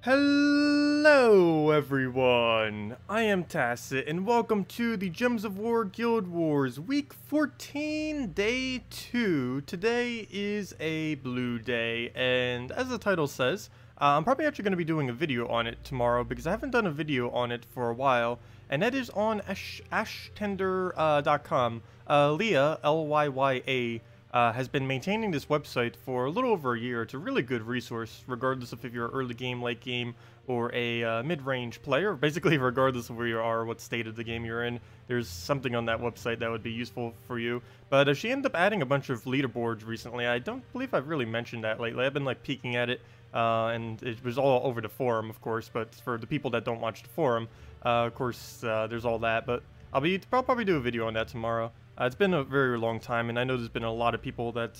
Hello everyone, I am Tacet and welcome to the Gems of War Guild Wars Week 14, Day 2. Today is a blue day and as the title says, I'm probably actually going to be doing a video on it tomorrow because I haven't done a video on it for a while, and that is on ashtender.com. Leah, L-Y-Y-A, has been maintaining this website for a little over a year. It's a really good resource, regardless of if you're early game, late game, or a mid-range player. Basically, regardless of where you are, what state of the game you're in, there's something on that website that would be useful for you. But she ended up adding a bunch of leaderboards recently. I don't believe I've really mentioned that lately. I've been like peeking at it, and it was all over the forum, of course. But for the people that don't watch the forum, of course, there's all that. But I'll probably do a video on that tomorrow. It's been a very long time, and I know there's been a lot of people that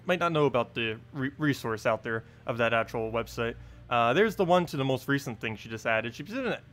might not know about the resource out there of that actual website. There's the one to the most recent thing she just added. She's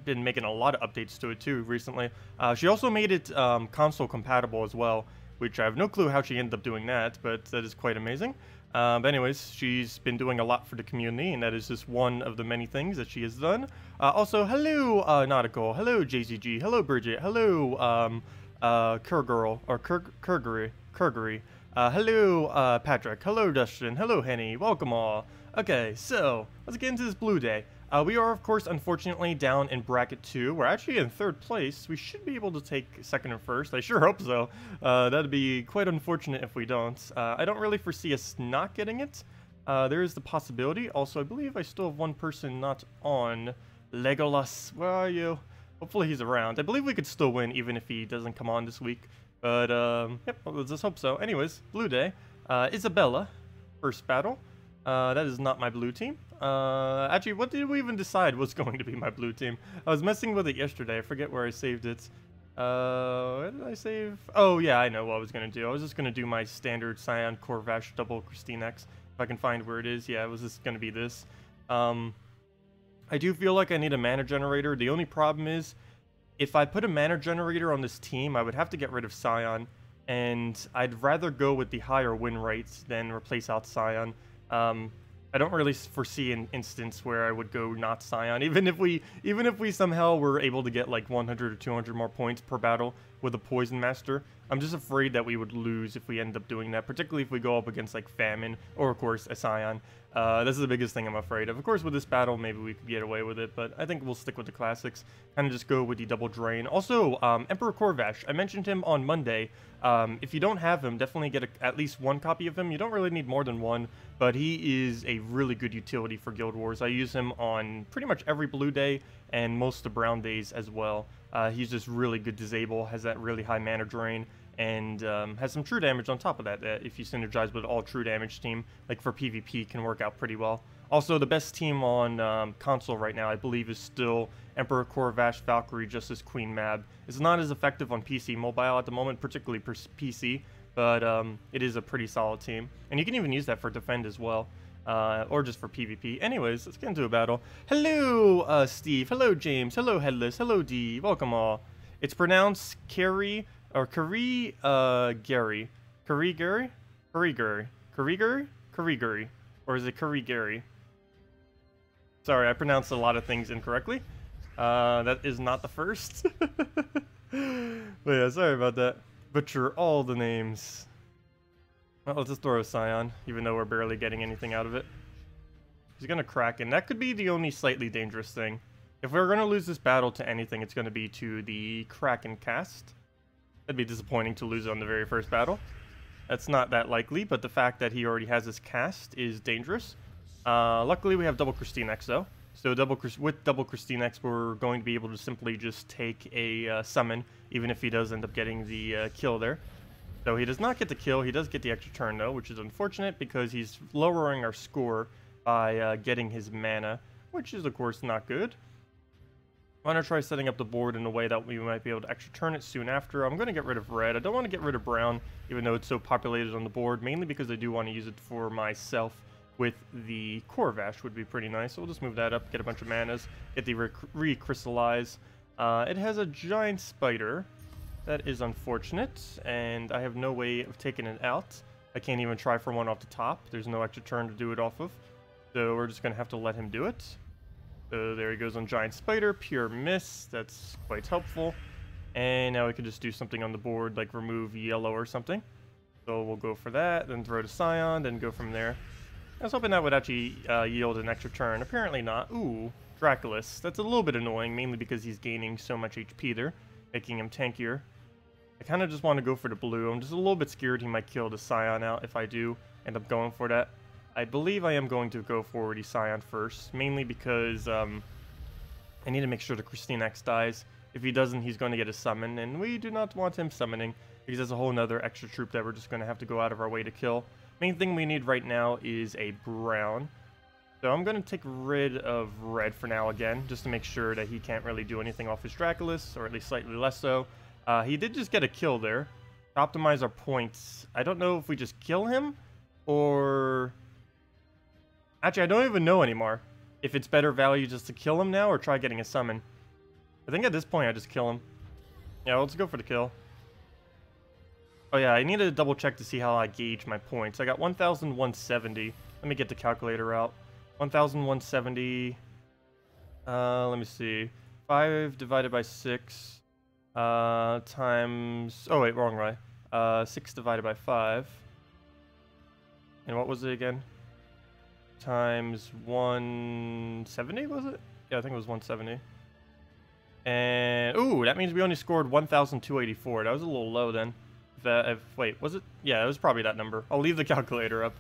been making a lot of updates to it too recently. She also made it console compatible as well, which I have no clue how she ended up doing that, but that is quite amazing. But anyways, she's been doing a lot for the community, and that is just one of the many things that she has done. Also, hello, Nautical. Hello, JCG. Hello, Bridget. Hello, Kurgirl, or Kurgery. Hello, Patrick. Hello, Dustin. Hello, Henny. Welcome all. Okay, so, let's get into this blue day. We are, of course, unfortunately down in bracket 2. We're actually in 3rd place. We should be able to take 2nd and 1st. I sure hope so. That'd be quite unfortunate if we don't. I don't really foresee us not getting it. There is the possibility. Also, I believe I still have one person not on. Legolas, where are you? Hopefully he's around. I believe we could still win even if he doesn't come on this week. But, yep, let's just hope so. Anyways, blue day. Isabella, first battle. That is not my blue team. Actually, what did we even decide was going to be my blue team? I was messing with it yesterday. I forget where I saved it. Where did I save? Oh, yeah, I know what I was going to do. I was just going to do my standard Scion Corvash double KrissTigger. If I can find where it is. Yeah, it was just going to be this. I do feel like I need a mana generator. The only problem is, if I put a mana generator on this team, I would have to get rid of Scion. And I'd rather go with the higher win rates than replace out Scion. I don't really foresee an instance where I would go not Scion, even if we somehow were able to get like 100 or 200 more points per battle with a Poison Master. I'm just afraid that we would lose if we end up doing that, particularly if we go up against like Famine or, of course, a Scion. This is the biggest thing I'm afraid of. Of course, with this battle, maybe we could get away with it, but I think we'll stick with the classics. Kind of just go with the double drain. Also, Emperor Corvash, I mentioned him on Monday. If you don't have him, definitely get at least one copy of him. You don't really need more than one, but he is a really good utility for Guild Wars. I use him on pretty much every blue day and most of the brown days as well. He's just really good disable, has that really high mana drain, and has some true damage on top of that, if you synergize with all true damage team, like for PvP, can work out pretty well. Also, the best team on console right now, I believe, is still Emperor Corvash, Valkyrie, Justice, Queen Mab. It's not as effective on PC mobile at the moment, particularly PC, but it is a pretty solid team. And you can even use that for defend as well, or just for PvP. Anyways, let's get into a battle. Hello, Steve. Hello, James. Hello, Headless. Hello, D. Welcome all. It's pronounced Carrie, or Gary. Gary? Gary? Or is it Gary? Sorry, I pronounced a lot of things incorrectly. That is not the first. But yeah, sorry about that. Butcher all the names. Well, let's just throw a Scion, even though we're barely getting anything out of it. He's gonna Kraken. That could be the only slightly dangerous thing. If we're gonna lose this battle to anything, it's gonna be to the Kraken cast. That'd be disappointing to lose on the very first battle. That's not that likely, but the fact that he already has his cast is dangerous. Luckily, we have double KrissTigger though. So with double KrissTigger, we're going to be able to simply just take a summon, even if he does end up getting the kill there. So he does not get the kill. He does get the extra turn though, which is unfortunate because he's lowering our score by getting his mana, which is of course not good. I'm going to try setting up the board in a way that we might be able to extra turn it soon after. I'm going to get rid of red. I don't want to get rid of brown, even though it's so populated on the board, mainly because I do want to use it for myself with the Corvash would be pretty nice. So we'll just move that up, get a bunch of manas, get the recrystallize. It has a giant spider. That is unfortunate, and I have no way of taking it out. I can't even try for one off the top. There's no extra turn to do it off of. So we're just going to have to let him do it. So there he goes on Giant Spider, pure miss. That's quite helpful. And now we can just do something on the board, like remove yellow or something. So we'll go for that, then throw to Scion, then go from there. I was hoping that would actually yield an extra turn. Apparently not. Ooh, Draculus. That's a little bit annoying, mainly because he's gaining so much HP there, making him tankier. I kind of just want to go for the blue. I'm just a little bit scared he might kill the Scion out if I do end up going for that. I believe I am going to go for the Scion first, mainly because I need to make sure the KrissTigger dies. If he doesn't, he's going to get a summon, and we do not want him summoning, because there's a whole nother extra troop that we're just going to have to go out of our way to kill. Main thing we need right now is a brown. So I'm going to take rid of red for now again, just to make sure that he can't really do anything off his Draculus, or at least slightly less so. He did just get a kill there. To optimize our points, I don't know if we just kill him, or... Actually, I don't even know anymore if it's better value just to kill him now or try getting a summon. I think at this point I just kill him. Yeah, let's go for the kill. Oh yeah, I need to double check to see how I gauge my points. I got 1,170. Let me get the calculator out. 1,170. Let me see. 5 divided by 6 times... Oh wait, wrong way. 6 divided by 5. And what was it again? Times 170, was it? Yeah, I think it was 170. And, ooh, that means we only scored 1,284. That was a little low then. Wait, was it? Yeah, it was probably that number. I'll leave the calculator up.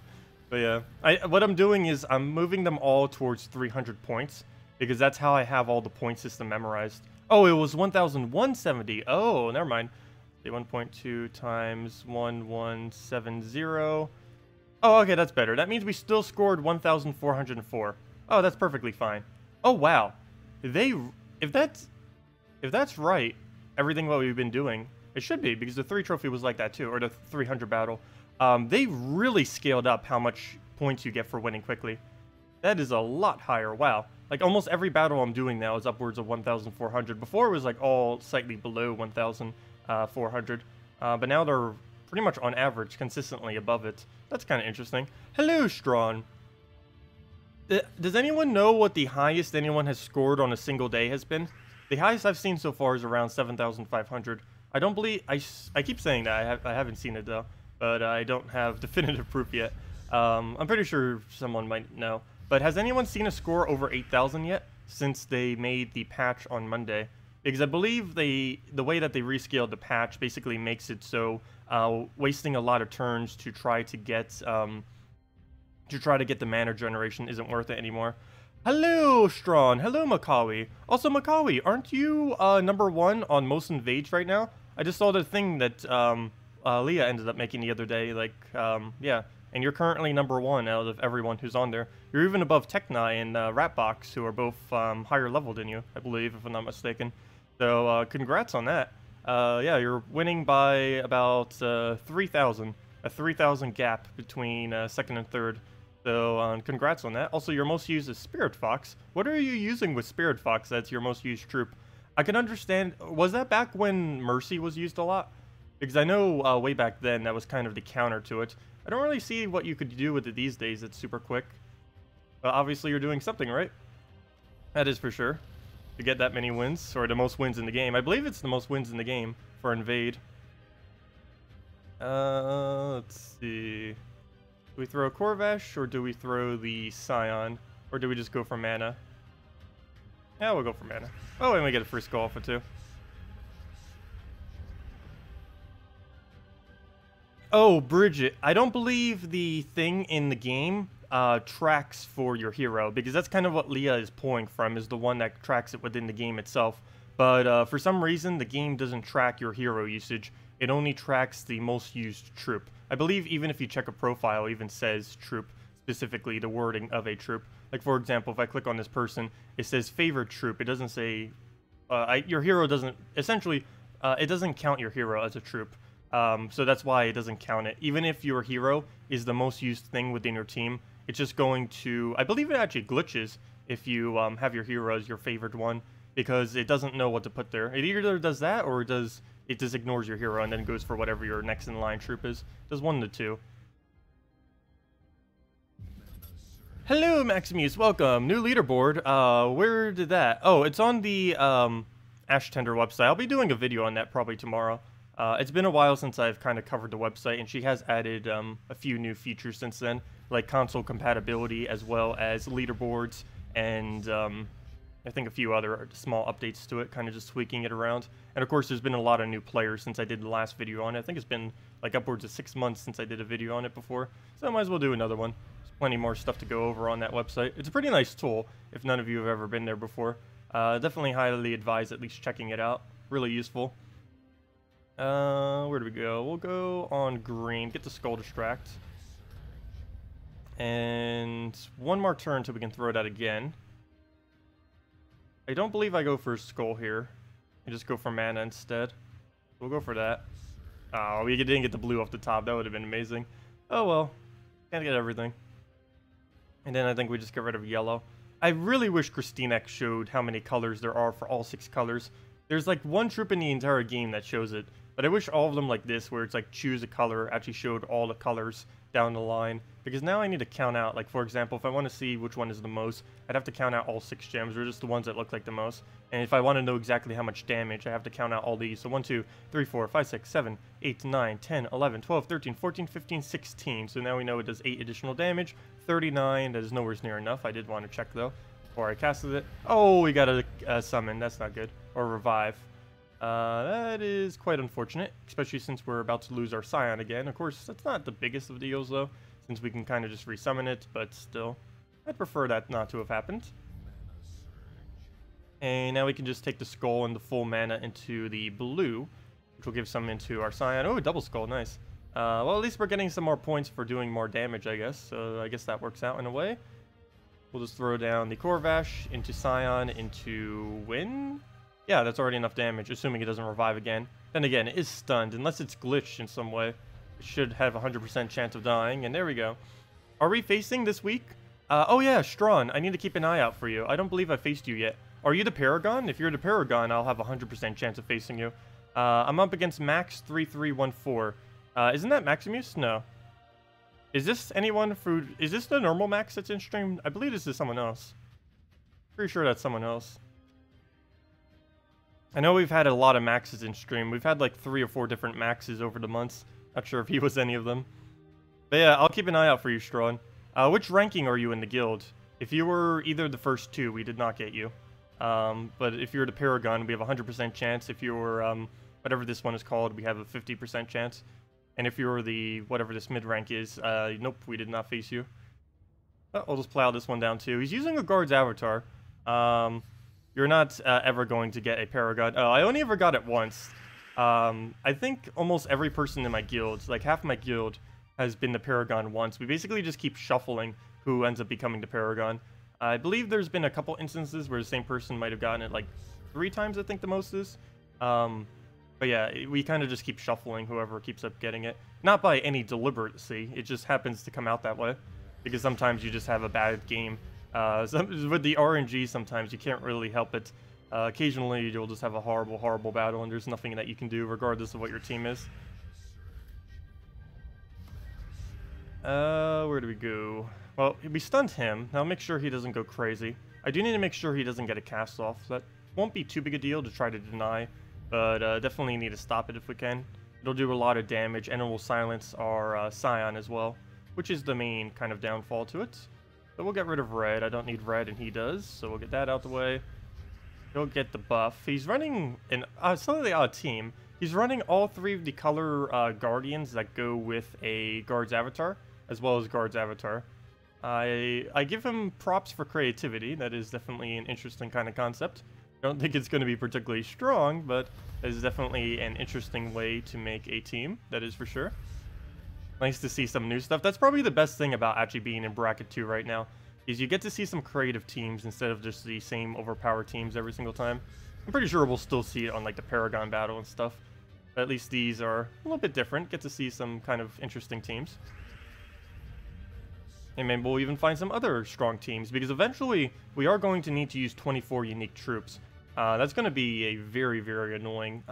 But yeah, what I'm doing is I'm moving them all towards 300 points, because that's how I have all the point system memorized. Oh, it was 1,170. Oh, never mind. 1.2 times 1,170. Oh, okay, that's better. That means we still scored 1,404. Oh, that's perfectly fine. Oh, wow. If that's right, everything what we've been doing, it should be, because the 3 trophy was like that too, or the 300 battle. They really scaled up how much points you get for winning quickly. That is a lot higher. Wow. Like almost every battle I'm doing now is upwards of 1,400. Before it was like all slightly below 1,400. But now they're pretty much on average consistently above it. That's kind of interesting. Hello, Strawn. Does anyone know what the highest anyone has scored on a single day has been? The highest I've seen so far is around 7,500. I don't believe... I keep saying that. I haven't seen it, though. But I don't have definitive proof yet. I'm pretty sure someone might know. But has anyone seen a score over 8,000 yet? Since they made the patch on Monday. Because I believe the way that they rescaled the patch basically makes it so wasting a lot of turns to try to get the mana generation isn't worth it anymore. Hello, Strawn. Hello, Makawi. Also, Makawi, aren't you #1 on most invades right now? I just saw the thing that Leah ended up making the other day. Like, yeah. And you're currently #1 out of everyone who's on there. You're even above Techni and Ratbox, who are both higher level than you, I believe, if I'm not mistaken. So, congrats on that. Yeah, you're winning by about 3,000. A 3,000 gap between second and third. So, congrats on that. Also, your most used is Spirit Fox. What are you using with Spirit Fox that's your most used troop? I can understand... Was that back when Mercy was used a lot? Because I know way back then that was kind of the counter to it. I don't really see what you could do with it these days. It's super quick. Obviously, you're doing something, right? That is for sure. To get that many wins, or the most wins in the game. I believe it's the most wins in the game for Invade. Let's see. Do we throw Corvash, or do we throw the Scion? Or do we just go for mana? Yeah, we'll go for mana. Oh, and we get a free Skull Alpha too. Oh, Bridget. I don't believe the thing in the game tracks for your hero, because that's kind of what Leah is pulling from, is the one that tracks it within the game itself. But for some reason, the game doesn't track your hero usage. It only tracks the most used troop. I believe even if you check a profile, it even says troop, specifically the wording of a troop. Like, for example, if I click on this person, it says favorite troop. It doesn't say... your hero doesn't... Essentially, it doesn't count your hero as a troop. So that's why it doesn't count it. Even if your hero is the most used thing within your team, it's just going to... I believe it actually glitches if you have your hero as your favorite one, because it doesn't know what to put there. It either does that, or it just ignores your hero and then goes for whatever your next in line troop is. It does one of the two. Hello, Maximuse. Welcome. New leaderboard. Where did that? Oh, it's on the Ash Tender website. I'll be doing a video on that probably tomorrow. It's been a while since I've kind of covered the website, and she has added a few new features since then, like console compatibility as well as leaderboards and I think a few other small updates to it, kind of just tweaking it around. And of course, there's been a lot of new players since I did the last video on it. I think it's been like upwards of 6 months since I did a video on it before, so I might as well do another one. Plenty more stuff to go over on that website. It's a pretty nice tool if none of you have ever been there before. Definitely highly advise at least checking it out. Really useful. Where do we go? We'll go on green. Get the skull distract. And one more turn until we can throw it out again. I don't believe I go for skull here. I just go for mana instead. We'll go for that. Oh, we didn't get the blue off the top. That would have been amazing. Oh well. Can't get everything. And then I think we just get rid of yellow. I really wish KrissTigger showed how many colors there are for all 6 colors. There's like one troop in the entire game that shows it. But I wish all of them like this, where it's like choose a color, actually showed all the colors down the line. Because now I need to count out, like for example, if I want to see which one is the most, I'd have to count out all 6 gems, or just the ones that look like the most. And if I want to know exactly how much damage, I have to count out all these. So 1, 2, 3, 4, 5, 6, 7, 8, 9, 10, 11, 12, 13, 14, 15, 16. So now we know it does 8 additional damage. 39, that is nowhere near enough. I did want to check though, before I casted it. Oh, we got a summon, that's not good. Or revive. That is quite unfortunate, especially since we're about to lose our Scion again. Of course, that's not the biggest of deals though, since we can kind of just resummon it, but still, I'd prefer that not to have happened. And now we can just take the skull and the full mana into the blue, which will give some into our Scion. Oh, double skull, nice. Well, at least we're getting some more points for doing more damage, I guess, so I guess that works out in a way. We'll just throw down the Corvash into Scion into Win. Yeah, that's already enough damage, assuming it doesn't revive again. Then again, it is stunned, unless it's glitched in some way. It should have a 100% chance of dying, and there we go. Are we facing this week? Oh yeah, Strawn, I need to keep an eye out for you. I don't believe I faced you yet. Are you the Paragon? If you're the Paragon, I'll have a 100% chance of facing you. I'm up against Max3314. Isn't that Maximuse? No. Is this anyone who... Is this the normal Max that's in stream? I believe this is someone else. Pretty sure that's someone else. I know we've had a lot of Maxes in stream. We've had like 3 or 4 different Maxes over the months. Not sure if he was any of them. But yeah, I'll keep an eye out for you, Strawn. Which ranking are you in the guild? If you were either the first 2, we did not get you. But if you're the Paragon, we have a 100% chance. If you're, whatever this one is called, we have a 50% chance. And if you're the, whatever this mid-rank is, nope, we did not face you. I'll just plow this one down too. He's using a guard's avatar. You're not ever going to get a Paragon. Oh, I only ever got it once. I think almost every person in my guild, like half my guild, has been the Paragon once. We basically just keep shuffling who ends up becoming the Paragon. I believe there's been a couple instances where the same person might have gotten it like 3 times, I think the most is. But yeah, we kind of just keep shuffling whoever keeps up getting it. Not by any deliberacy, it just happens to come out that way. Because sometimes you just have a bad game. With the RNG, sometimes you can't really help it. Occasionally, you'll just have a horrible, horrible battle, and there's nothing that you can do regardless of what your team is. Where do we go? Well, we stunned him. Now make sure he doesn't go crazy. I do need to make sure he doesn't get a cast off. That won't be too big a deal to try to deny. But definitely need to stop it if we can. It'll do a lot of damage, and it will silence our Scion as well, which is the main kind of downfall to it. So we'll get rid of red. I don't need red, and he does, so we'll get that out the way. He'll get the buff. He's running an slightly odd team. He's running all 3 of the color guardians that go with a guard's avatar, as well as guard's avatar. I give him props for creativity. That is definitely an interesting kind of concept. I don't think it's going to be particularly strong, but it's definitely an interesting way to make a team, that is for sure. Nice to see some new stuff. That's probably the best thing about actually being in Bracket 2 right now, is you get to see some creative teams instead of just the same overpowered teams every single time. I'm pretty sure we'll still see it on like the Paragon battle and stuff, but at least these are a little bit different. Get to see some kind of interesting teams. And maybe we'll even find some other strong teams, because eventually we are going to need to use 24 unique troops. That's going to be a very, very annoying,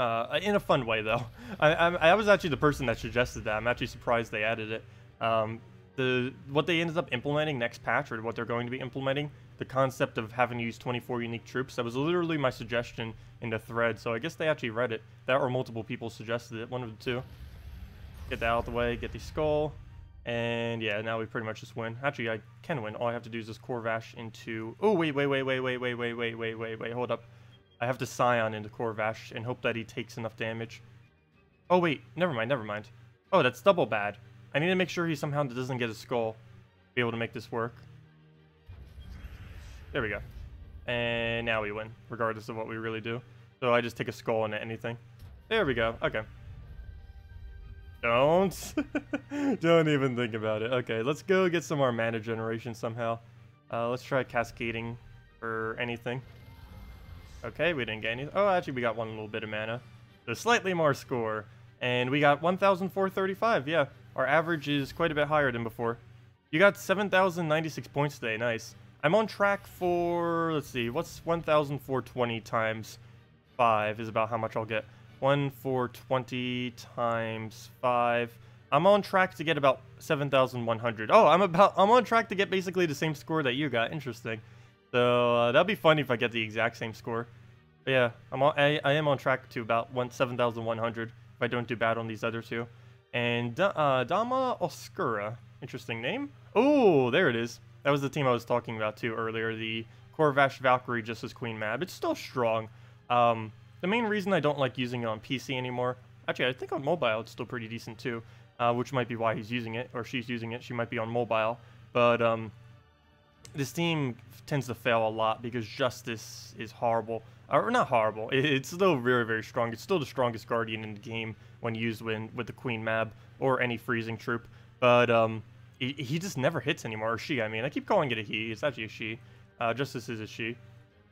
in a fun way though. I was actually the person that suggested that. I'm actually surprised they added it. what they ended up implementing next patch, or what they're going to be implementing, the concept of having to use 24 unique troops, that was literally my suggestion in the thread, so I guess they actually read it. That or multiple people suggested it, one of the two. Get that out of the way, get the skull, and yeah, now we pretty much just win. Actually, I can win. All I have to do is just Corvash into... Oh, wait, hold up. I have to Scion into Corvash and hope that he takes enough damage. Oh, wait, never mind. Oh, that's double bad. I need to make sure he somehow doesn't get a skull to be able to make this work. There we go. And now we win, regardless of what we really do. So I just take a skull into anything. There we go. Okay. Don't. Don't even think about it. Okay, let's go get some more mana generation somehow. Let's try cascading for anything. Okay, we didn't get any. Oh, actually, we got one little bit of mana. So slightly more score. And we got 1,435. Yeah, our average is quite a bit higher than before. You got 7,096 points today. Nice. I'm on track for, let's see, what's 1,420 times 5 is about how much I'll get. 1,420 times 5. I'm on track to get about 7,100. Oh, I'm on track to get basically the same score that you got. Interesting. So that'd be funny if I get the exact same score. But yeah, I am on track to about 7,100 if I don't do bad on these other two. And Dama Oscura, interesting name. Oh, there it is. That was the team I was talking about too earlier. The Corvash Valkyrie Justice Queen map. It's still strong. The main reason I don't like using it on PC anymore, actually I think on mobile it's still pretty decent too, which might be why he's using it, or she's using it. She might be on mobile, but this team tends to fail a lot because Justice is horrible. Or not horrible, it's still very, very strong. It's still the strongest Guardian in the game when used with the Queen Mab or any freezing troop. But he just never hits anymore, or she, I mean. I keep calling it a he, it's actually a she. Justice is a she.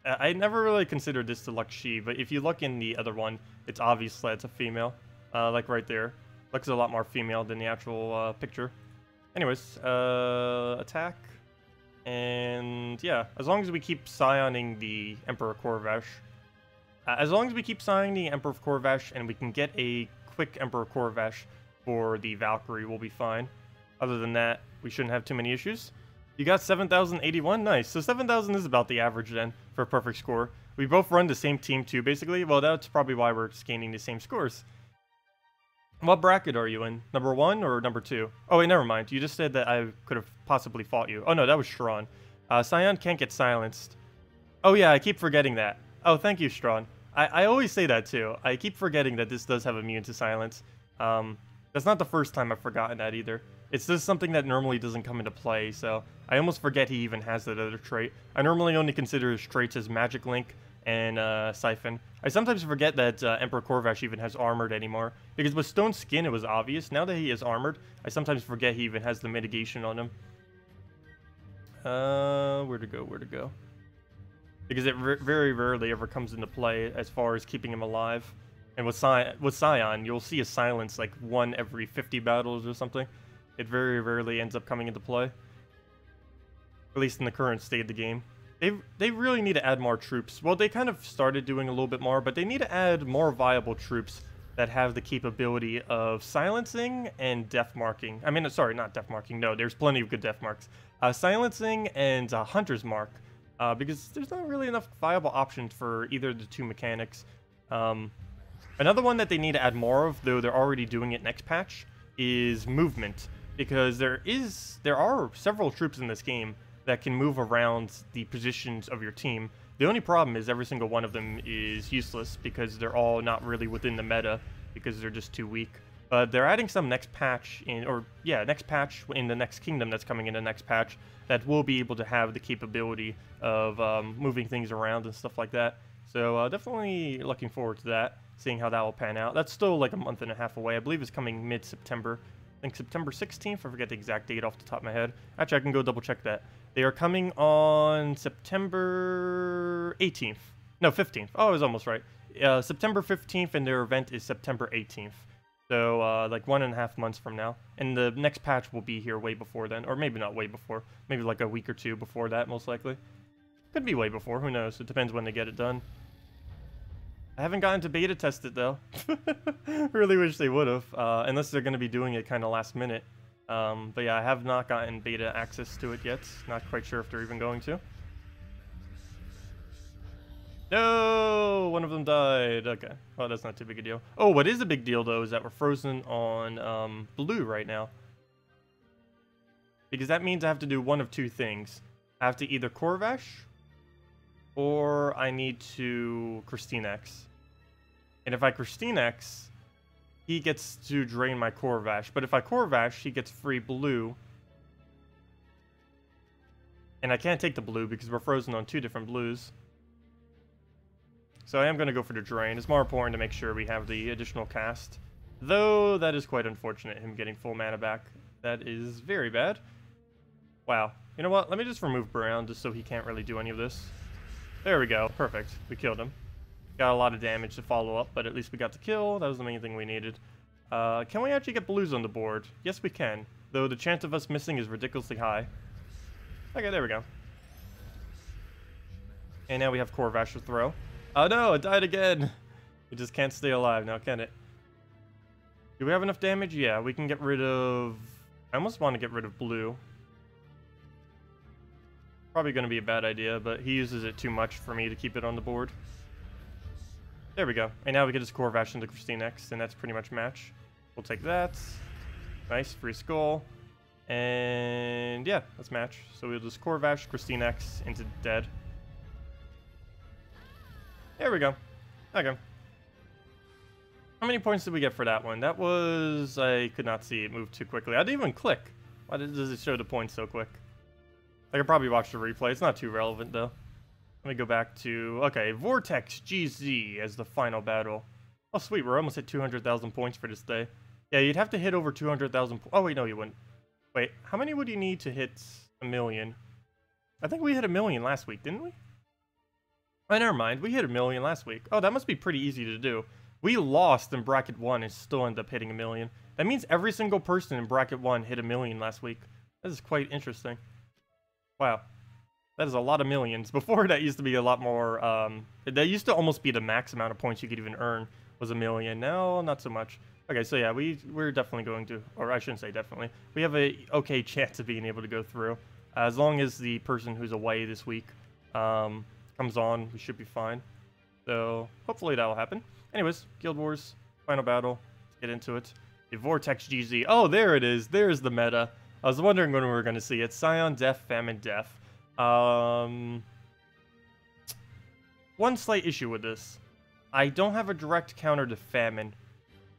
I never really considered this to look she, but if you look in the other one, it's obvious that it's a female. Like right there. Looks a lot more female than the actual picture. Anyways, attack. And yeah, as long as we keep Scioning the Emperor Corvash. As long as we keep Scioning the Emperor Corvash and we can get a quick Emperor Corvash for the Valkyrie, we'll be fine. Other than that, we shouldn't have too many issues. You got 7,081? Nice. So 7,000 is about the average then for a perfect score. We both run the same team too, basically. Well, that's probably why we're scanning the same scores. What bracket are you in? Number 1 or number 2? Oh, wait, never mind. You just said that I could have possibly fought you. Oh, no, that was Strawn. Scion can't get silenced. Oh, yeah, I keep forgetting that. Oh, thank you, Strawn. I always say that, too. I keep forgetting that this does have immune to silence. That's not the first time I've forgotten that, either. It's just something that normally doesn't come into play, so I almost forget he even has that other trait. I normally only consider his traits as Magic Link and Siphon. I sometimes forget that Emperor Corvash even has Armored anymore, because with Stone Skin it was obvious. Now that he is Armored, I sometimes forget he even has the mitigation on him. Where to go? Because it very rarely ever comes into play as far as keeping him alive. And with Scion, you'll see a silence like 1 every 50 battles or something. It very rarely ends up coming into play. At least in the current state of the game. They really need to add more troops. Well, they kind of started doing a little bit more, but they need to add more viable troops that have the capability of silencing and death marking. I mean, sorry, not death marking. No, there's plenty of good death marks. Silencing and Hunter's Mark. Because there's not really enough viable options for either of the two mechanics. Another one that they need to add more of, though they're already doing it next patch, is movement. Because there are several troops in this game that can move around the positions of your team. The only problem is every single one of them is useless because they're all not really within the meta because they're just too weak. But they're adding some next patch next patch in the next kingdom that's coming in the next patch that will be able to have the capability of moving things around and stuff like that. So definitely looking forward to that, seeing how that will pan out. That's still like a month and a half away. I believe it's coming mid-September. I think September 16th. I forget the exact date off the top of my head. Actually, I can go double check that. They are coming on September 18th. No, 15th. Oh, I was almost right. September 15th, and their event is September 18th. So, like 1.5 months from now. And the next patch will be here way before then. Or maybe not way before. Maybe like a week or two before that, most likely. Could be way before. Who knows? It depends when they get it done. I haven't gotten to beta test it, though. Really wish they would have. Unless they're going to be doing it kind of last minute. But yeah, I have not gotten beta access to it yet. Not quite sure if they're even going to. No, one of them died. Okay, well, that's not too big a deal. Oh, what is a big deal though is that we're frozen on blue right now, because that means I have to do one of two things. I have to either Corvash, or I need to KrissTigger. And if I KrissTigger, he gets to drain my Corvash. But if I Corvash, he gets free blue. And I can't take the blue because we're frozen on two different blues. So I am going to go for the drain. It's more important to make sure we have the additional cast. Though, that is quite unfortunate, him getting full mana back. That is very bad. Wow. You know what? Let me just remove Brown just so he can't really do any of this. There we go. Perfect. We killed him. Got a lot of damage to follow up, but at least we got the kill. That was the main thing we needed. Can we actually get blues on the board? Yes, we can. Though the chance of us missing is ridiculously high. Okay, there we go. And now we have Corvash to throw. Oh no, it died again. It just can't stay alive now, can it? Do we have enough damage? Yeah, we can get rid of... I almost want to get rid of blue. Probably going to be a bad idea, but he uses it too much for me to keep it on the board. There we go. And now we can just Corvash into KrissTigger, and that's pretty much match. We'll take that. Nice, free skull. And yeah, let's match. So we'll just Corvash KrissTigger into dead. There we go. Okay. How many points did we get for that one? That was... I could not see it move too quickly. I didn't even click. Why does it show the points so quick? I could probably watch the replay. It's not too relevant, though. Let me go back to... Okay, Vortex GZ as the final battle. Oh, sweet. We're almost at 200,000 points for this day. Yeah, you'd have to hit over 200,000... Oh, wait, no, you wouldn't. Wait, how many would you need to hit a million? I think we hit a million last week, didn't we? Oh, never mind. We hit a million last week. Oh, that must be pretty easy to do. We lost in bracket 1 and still end up hitting a million. That means every single person in bracket 1 hit a million last week. That is quite interesting. Wow. That is a lot of millions. Before, that used to be a lot more... that used to almost be the max amount of points you could even earn was a million. Now, not so much. Okay, so yeah, we're definitely going to... Or I shouldn't say definitely. We have a okay chance of being able to go through. As long as the person who's away this week comes on, we should be fine. So, hopefully that will happen. Anyways, Guild Wars, final battle. Let's get into it. The Vortex GZ. Oh, there it is. There's the meta. I was wondering when we were going to see it. Scion, Death, Famine, Death. One slight issue with this. I don't have a direct counter to Famine.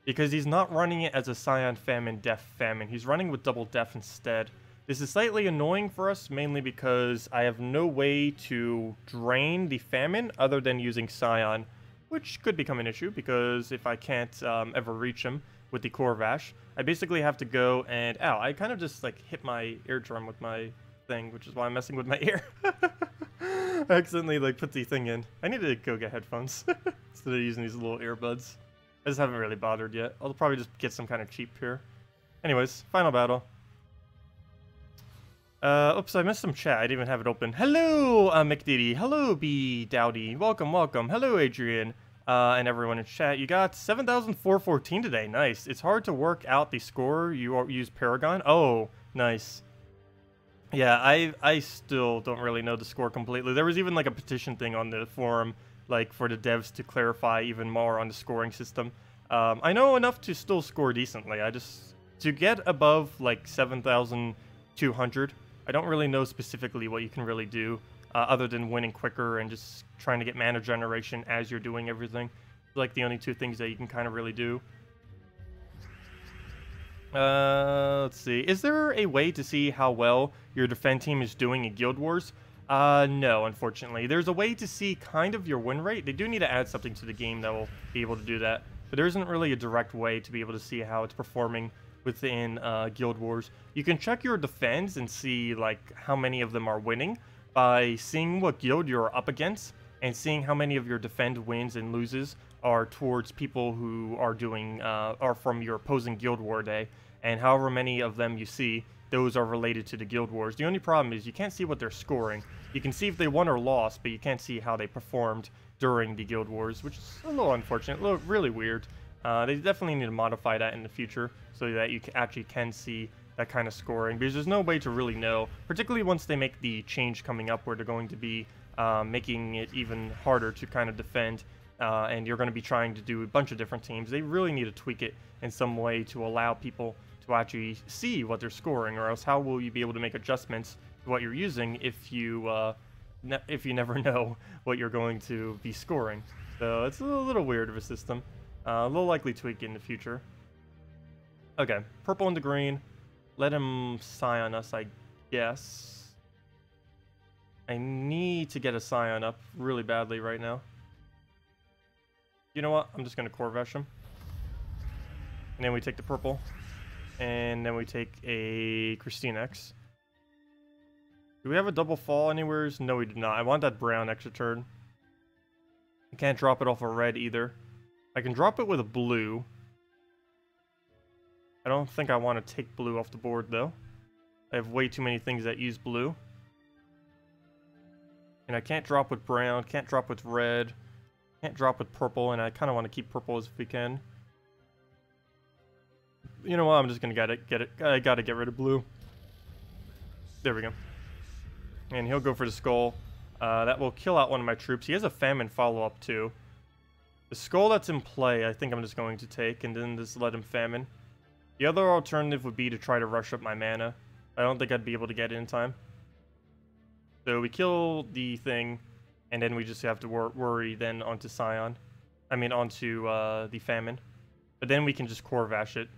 Because he's not running it as a Scion, Famine, Death, Famine. He's running with double Death instead. This is slightly annoying for us, mainly because I have no way to drain the Famine other than using Scion. Which could become an issue, because if I can't ever reach him with the Corvash, I basically have to go and... Ow, I kind of just like hit my eardrum with my thing, which is why I'm messing with my ear. I accidentally like put the thing in. I need to go get headphones instead of using these little earbuds. I just haven't really bothered yet. I'll probably just get some kind of cheap pair. Anyways, final battle. Oops, I missed some chat. I didn't even have it open. Hello, McDiddy. Hello, B Dowdy. Welcome, welcome. Hello, Adrian. And everyone in chat. You got 7,414 today. Nice. It's hard to work out the score. You use Paragon. Oh, nice. Yeah, I still don't really know the score completely. There was even like a petition thing on the forum, like for the devs to clarify even more on the scoring system. I know enough to still score decently. To get above like 7,200, I don't really know specifically what you can really do, other than winning quicker and just trying to get mana generation as you're doing everything. Like the only two things that you can kind of really do. Let's see. Is there a way to see how well your defend team is doing in Guild Wars? No, unfortunately. There's a way to see kind of your win rate. They do need to add something to the game that will be able to do that. But there isn't really a direct way to be able to see how it's performing within Guild Wars. You can check your defends and see like how many of them are winning by seeing what guild you're up against and seeing how many of your defend wins and loses are towards people who are doing are from your opposing Guild War day, and however many of them you see, those are related to the Guild Wars. The only problem is you can't see what they're scoring. You can see if they won or lost, but you can't see how they performed during the Guild Wars, which is a little unfortunate, really weird. They definitely need to modify that in the future so that you actually can see that kind of scoring, because there's no way to really know, particularly once they make the change coming up where they're going to be making it even harder to kind of defend, and you're going to be trying to do a bunch of different teams. They really need to tweak it in some way to allow people to actually see what they're scoring, or else how will you be able to make adjustments to what you're using if you never know what you're going to be scoring? So it's a little weird of a system. A little likely tweak in the future. Okay, purple into green. Let him Scion us, I guess. I need to get a Scion up really badly right now. You know what? I'm just going to Corvash him. And then we take the purple. And then we take a KrissTigger. Do we have a double fall anywhere? No, we do not. I want that brown extra turn. I can't drop it off a red either. I can drop it with a blue. I don't think I want to take blue off the board, though. I have way too many things that use blue. And I can't drop with brown, can't drop with red, can't drop with purple, and I kind of want to keep purple as if we can. You know what? I'm just going to get it. I got to get rid of blue. There we go. And he'll go for the skull. That will kill out one of my troops. He has a famine follow-up, too. The skull that's in play, I think I'm just going to take, and then just let him famine. The other alternative would be to try to rush up my mana. I don't think I'd be able to get it in time. So we kill the thing, and then we just have to worry then onto Scion. I mean, onto the famine. But then we can just Corvash it.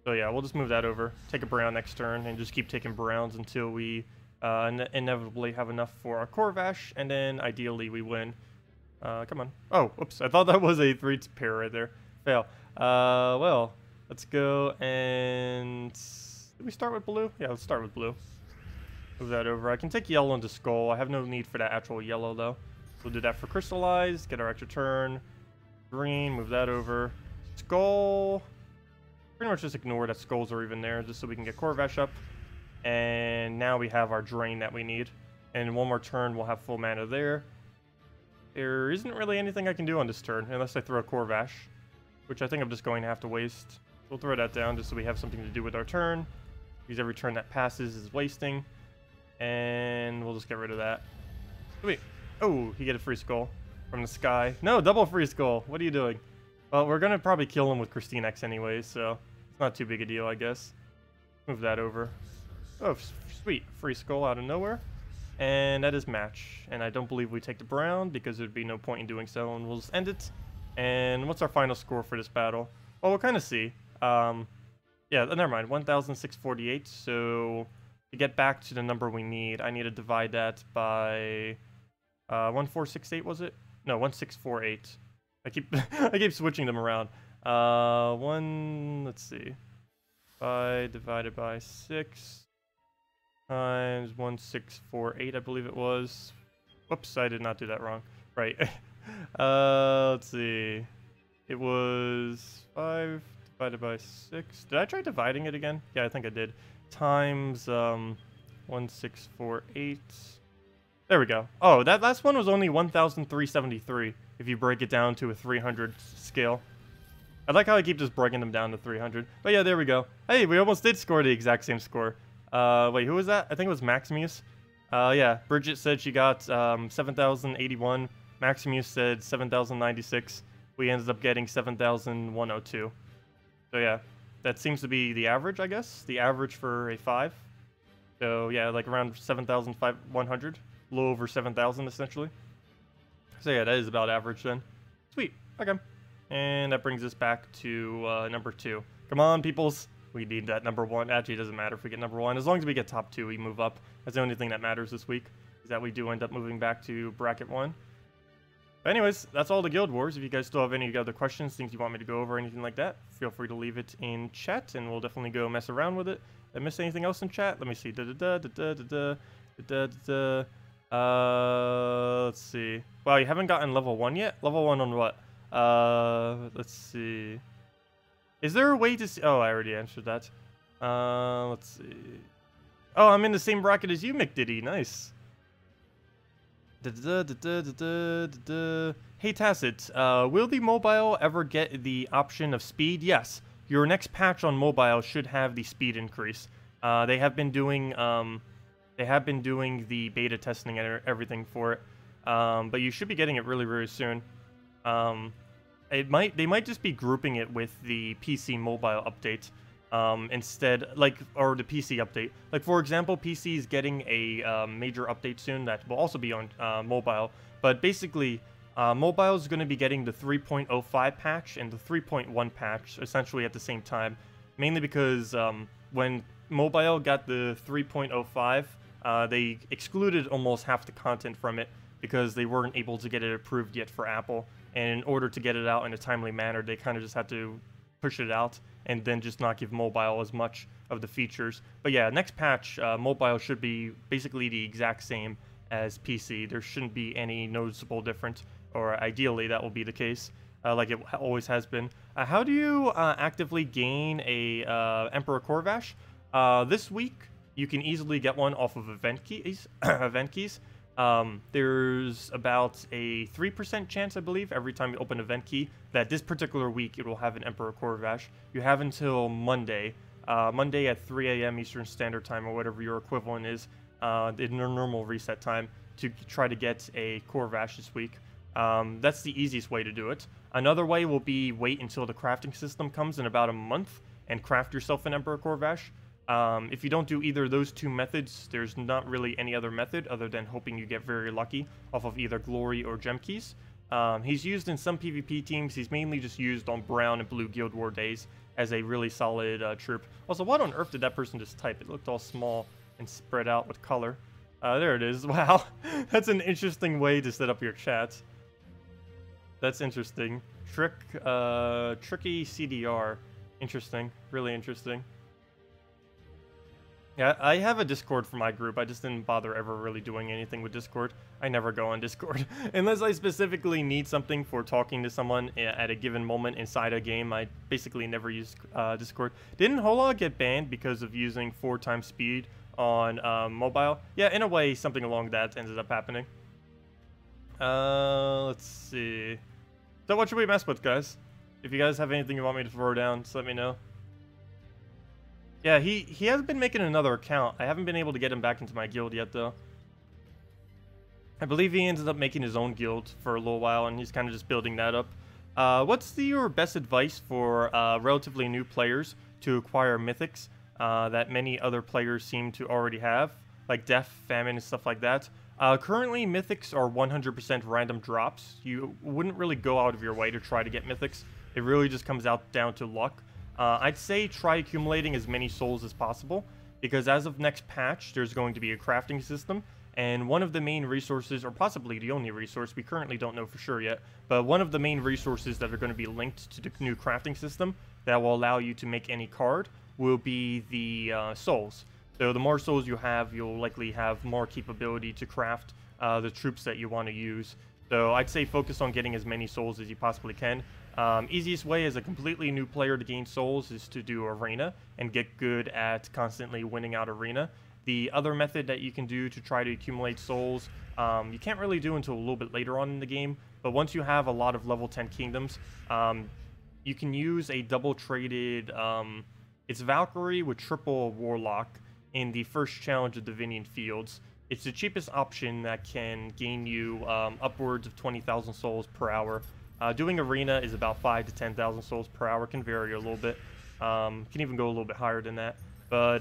So yeah, we'll just move that over. Take a brown next turn, and just keep taking browns until we inevitably have enough for our Corvash, and then ideally we win. Come on. Oh, whoops. I thought that was a 3 pair right there. Fail. Well, let's go and... Did we start with blue? Yeah, let's start with blue. Move that over. I can take yellow into skull. I have no need for that actual yellow, though. We'll do that for crystallize. Get our extra turn. Green. Move that over. Skull. Pretty much just ignore that skulls are even there, just so we can get Corvash up. And now we have our drain that we need. And in one more turn, we'll have full mana there. There isn't really anything I can do on this turn, unless I throw a Corvash, which I think I'm just going to have to waste. We'll throw that down just so we have something to do with our turn, because every turn that passes is wasting. And we'll just get rid of that. Wait. Oh, he get a free skull from the sky. No, double free skull. What are you doing? Well, we're going to probably kill him with KrissTigger anyways, so it's not too big a deal, I guess. Move that over. Oh, sweet. Free skull out of nowhere. And that is match. And I don't believe we take the brown because there'd be no point in doing so. And we'll just end it. And what's our final score for this battle? Well, we'll kind of see. Yeah, never mind. 1,648. So to get back to the number we need, I need to divide that by 1,468, was it? No, 1,648. I keep switching them around. Let's see. 5 divided by 6. Times 1,648, I believe it was. Whoops, I did not do that wrong. Right. Let's see. It was 5 divided by 6. Did I try dividing it again? Yeah, I think I did. Times 1,648. There we go. Oh, that last one was only 1,373 if you break it down to a 300 scale. I like how I keep just breaking them down to 300. But yeah, there we go. Hey, we almost did score the exact same score. Wait, who was that? I think it was Maximuse. Yeah, Bridget said she got 7,081. Maximuse said 7,096. We ended up getting 7,102. So yeah, that seems to be the average, I guess. The average for a 5. So yeah, like around 7,100. A little over 7,000 essentially. So yeah, that is about average then. Sweet. Okay. And that brings us back to number 2. Come on, peoples. We need that number 1. Actually, it doesn't matter if we get number 1. As long as we get top 2, we move up. That's the only thing that matters this week, is that we do end up moving back to bracket 1. But anyways, that's all the Guild Wars. If you guys still have any other questions, things you want me to go over, anything like that, feel free to leave it in chat, and we'll definitely go mess around with it. Did I miss anything else in chat? Let me see. Let's see. Wow, you haven't gotten level 1 yet? Level 1 on what? Let's see. Is there a way to see? Oh, I already answered that. Let's see. Oh, I'm in the same bracket as you, McDiddy. Nice. Hey, Tacet. Will the mobile ever get the option of speed? Yes. your next patch on mobile should have the speed increase. They have been doing the beta testing and everything for it, but you should be getting it really, really soon. They might just be grouping it with the PC mobile update instead, or the PC update. Like, for example, PC is getting a major update soon that will also be on mobile, but basically, mobile is going to be getting the 3.05 patch and the 3.1 patch essentially at the same time, mainly because when mobile got the 3.05, they excluded almost half the content from it because they weren't able to get it approved yet for Apple. And in order to get it out in a timely manner, they kind of just had to push it out and then just not give mobile as much of the features. But yeah, next patch, mobile should be basically the exact same as PC. There shouldn't be any noticeable difference, or ideally that will be the case, like it always has been. How do you actively gain a Emperor Corvash? This week, you can easily get one off of event keys. Event keys. There's about a 3% chance, I believe, every time you open an event key, that this particular week it will have an Emperor Corvash. You have until Monday. Monday at 3 a.m. Eastern Standard Time, or whatever your equivalent is, in your normal reset time, to try to get a Corvash this week. That's the easiest way to do it. Another way will be wait until the crafting system comes in about a month and craft yourself an Emperor Corvash. If you don't do either of those two methods, there's not really any other method other than hoping you get very lucky off of either glory or gem keys. He's used in some PvP teams. He's mainly just used on brown and blue Guild War days as a really solid troop. Also, what on earth did that person just type? It looked all small and spread out with color. There it is. Wow. That's an interesting way to set up your chat. That's interesting. Tricky CDR. Interesting. Really interesting. Yeah, I have a Discord for my group. I just didn't bother ever really doing anything with Discord. I never go on Discord. Unless I specifically need something for talking to someone at a given moment inside a game, I basically never use Discord. Didn't Hola get banned because of using 4 times speed on mobile? Yeah, in a way, something along that ended up happening. Let's see. So what should we mess with, guys? If you guys have anything you want me to throw down, just let me know. Yeah, he has been making another account. I haven't been able to get him back into my guild yet, though. I believe he ended up making his own guild for a little while, and he's kind of just building that up. What's your best advice for relatively new players to acquire mythics that many other players seem to already have, like Death, Famine, and stuff like that? Currently, mythics are 100% random drops. You wouldn't really go out of your way to try to get mythics. It really just comes down to luck. I'd say try accumulating as many souls as possible, because as of next patch, there's going to be a crafting system, and one of the main resources, or possibly the only resource, we currently don't know for sure yet, but one of the main resources that are going to be linked to the new crafting system that will allow you to make any card will be the souls. So the more souls you have, you'll likely have more capability to craft the troops that you want to use. So I'd say focus on getting as many souls as you possibly can. Easiest way as a completely new player to gain souls is to do arena and get good at constantly winning out arena. The other method that you can do to try to accumulate souls, you can't really do until a little bit later on in the game, but once you have a lot of level 10 kingdoms, you can use a double traded, it's Valkyrie with triple Warlock in the first challenge of Divinian Fields. It's the cheapest option that can gain you upwards of 20,000 souls per hour. Doing arena is about 5 to 10,000 souls per hour. Can vary a little bit. Can even go a little bit higher than that. But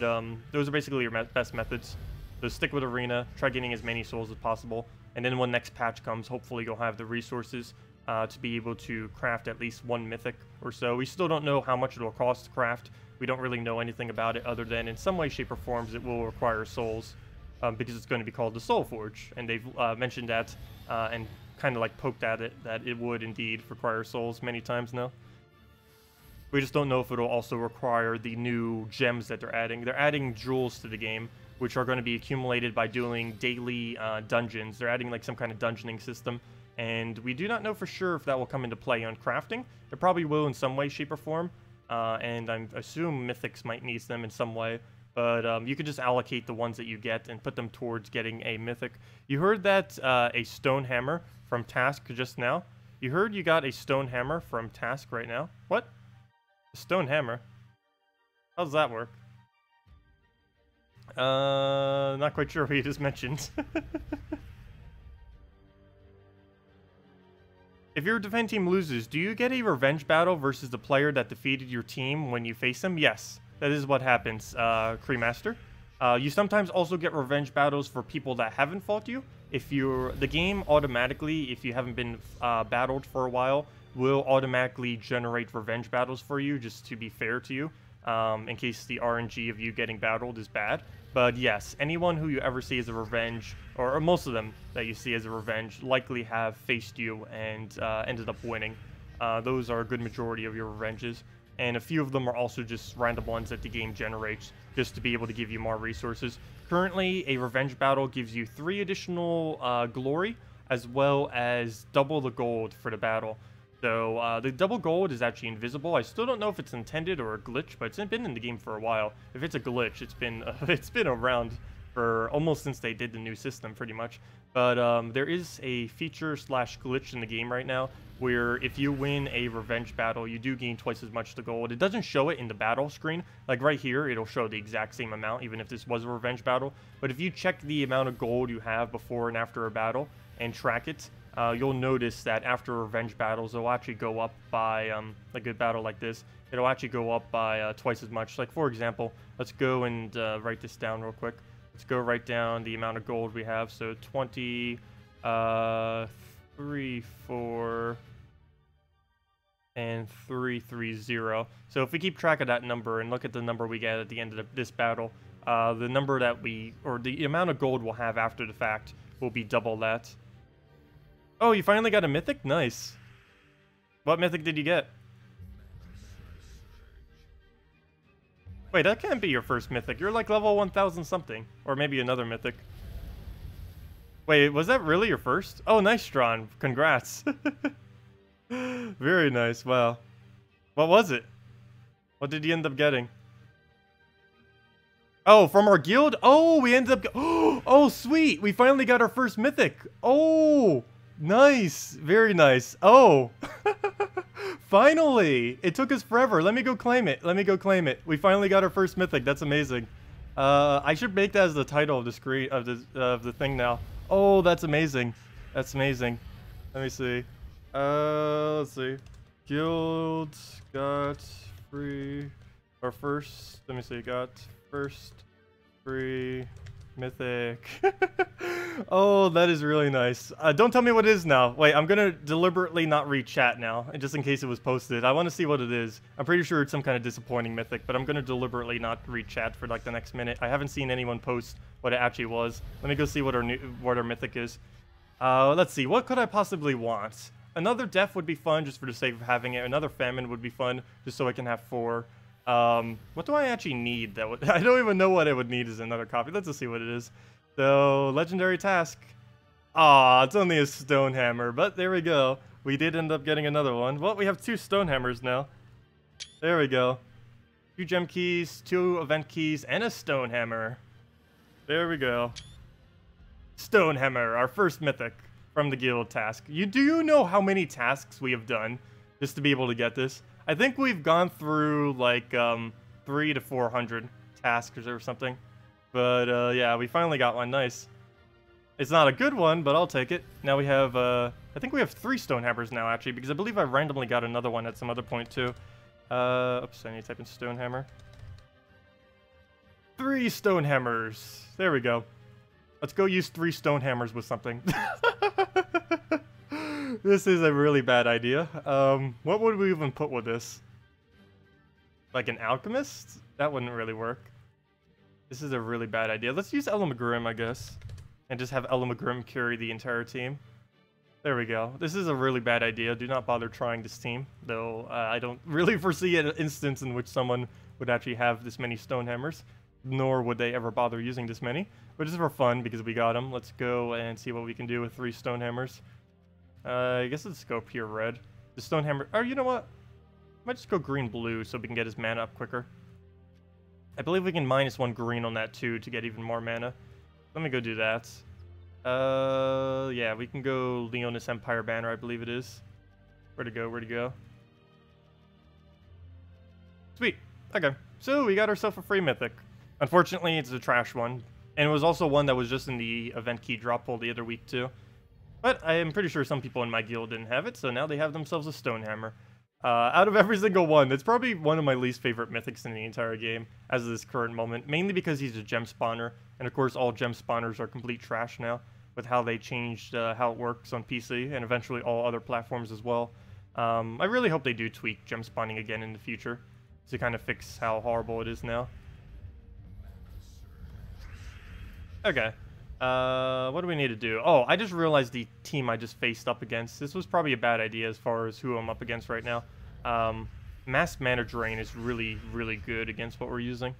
those are basically your best methods. So stick with arena, try getting as many souls as possible, and then when next patch comes, hopefully you'll have the resources to be able to craft at least 1 mythic or so. We still don't know how much it will cost to craft. We don't really know anything about it other than in some way, shape, or forms it will require souls, because it's going to be called the Soul Forge, and they've mentioned that and kind of like poked at it that it would indeed require souls many times now. We just don't know if it'll also require the new gems that they're adding. They're adding jewels to the game, which are going to be accumulated by doing daily dungeons. They're adding like some kind of dungeoning system, and we do not know for sure if that will come into play on crafting. It probably will in some way, shape, or form, and I assume mythics might need them in some way. But you can just allocate the ones that you get and put them towards getting a mythic. You heard that a stone hammer from Task just now? You heard you got a stone hammer from Task right now? What? Stone hammer. How does that work? Not quite sure what you just mentioned. If your defend team loses, do you get a revenge battle versus the player that defeated your team when you face them? Yes, that is what happens, Cremaster. You sometimes also get revenge battles for people that haven't fought you. If the game automatically, if you haven't been battled for a while, will automatically generate revenge battles for you, just to be fair to you, in case the RNG of you getting battled is bad. But yes, anyone who you ever see as a revenge, or most of them that you see as a revenge, likely have faced you and ended up winning. Those are a good majority of your revenges. And a few of them are also just random ones that the game generates, just to be able to give you more resources. Currently, a revenge battle gives you 3 additional glory, as well as double the gold for the battle. So the double gold is actually invisible. I still don't know if it's intended or a glitch, but it's been in the game for a while. If it's a glitch, it's been around for almost since they did the new system, pretty much. But there is a feature / glitch in the game right now where if you win a revenge battle, you do gain twice as much the gold. It doesn't show it in the battle screen. Like right here, it'll show the exact same amount, even if this was a revenge battle. But if you check the amount of gold you have before and after a battle and track it, you'll notice that after revenge battles, it'll actually go up by, a good battle like this, it'll actually go up by twice as much. Like, for example, let's go and write this down real quick. Let's go write down the amount of gold we have. So 20, 3, 4, and 330. So if we keep track of that number and look at the number we get at the end of this battle, the number that the amount of gold we'll have after the fact will be double that. Oh, you finally got a mythic? Nice. What mythic did you get? Wait, that can't be your first mythic. You're like level 1000 something. Or maybe another mythic. Wait, was that really your first? Oh, nice, Strawn. Congrats. Very nice. Wow. What was it? What did you end up getting? Oh, from our guild? Oh, we ended up... Oh, sweet. We finally got our first mythic. Oh, nice. Very nice. Oh. Finally. It took us forever. Let me go claim it. Let me go claim it. We finally got our first mythic. That's amazing. I should make that as the title of the screen of the thing now. Oh, that's amazing. That's amazing. Let me see. Let's see. Guild got free or first. Let me see. Got first free mythic. Oh, that is really nice. Don't tell me what it is now. Wait, I'm gonna deliberately not read chat now, just in case it was posted. I want to see what it is. I'm pretty sure it's some kind of disappointing mythic, but I'm gonna deliberately not read chat for like the next minute. I haven't seen anyone post what it actually was. Let me go see what our mythic is. Let's see. What could I possibly want? Another death would be fun, just for the sake of having it. Another famine would be fun, just so I can have 4. What do I actually need? I don't even know what I would need as another copy. Let's just see what it is. So, legendary task. Aw, it's only a stone hammer, but there we go. We did end up getting another one. Well, we have 2 stone hammers now. There we go. 2 gem keys, 2 event keys, and a stone hammer. There we go. Stone hammer, our first mythic from the guild task. Do you know how many tasks we have done just to be able to get this? I think we've gone through like 300 to 400 tasks or something. But yeah, we finally got one. Nice. It's not a good one, but I'll take it. Now we have, I think we have 3 stone hammers now, actually, because I believe I randomly got another one at some other point, too. Oops, I need to type in stone hammer. 3 stone hammers. There we go. Let's go use 3 stone hammers with something. This is a really bad idea. What would we even put with this? Like an alchemist? That wouldn't really work. This is a really bad idea. Let's use Elamagrim, I guess. And just have Elamagrim carry the entire team. There we go. This is a really bad idea. Do not bother trying this team. Though I don't really foresee an instance in which someone would actually have this many stone hammers. Nor would they ever bother using this many. But just for fun, because we got them. Let's go and see what we can do with 3 stone hammers. I guess let's go pure red. The stone hammer... Oh, you know what? I might just go green-blue so we can get his mana up quicker. I believe we can -1 green on that too to get even more mana. Let me go do that. Yeah, we can go Leonis Empire Banner, I believe it is. Where'd it go? Where'd it go? Sweet. Okay, so we got ourselves a free Mythic. Unfortunately, it's a trash one. And it was also one that was just in the event key drop pool the other week, too. But I am pretty sure some people in my guild didn't have it, so now they have themselves a Stonehammer. Out of every single one, it's probably one of my least favorite Mythics in the entire game, as of this current moment. Mainly because he's a gem spawner, and of course all gem spawners are complete trash now, with how they changed how it works on PC, and eventually all other platforms as well. I really hope they do tweak gem spawning again in the future, to kind of fix how horrible it is now. Okay. What do we need to do? Oh, I just realized the team I just faced up against. This was probably a bad idea as far as who I'm up against right now. Mass Mana Drain is really, really good against what we're using.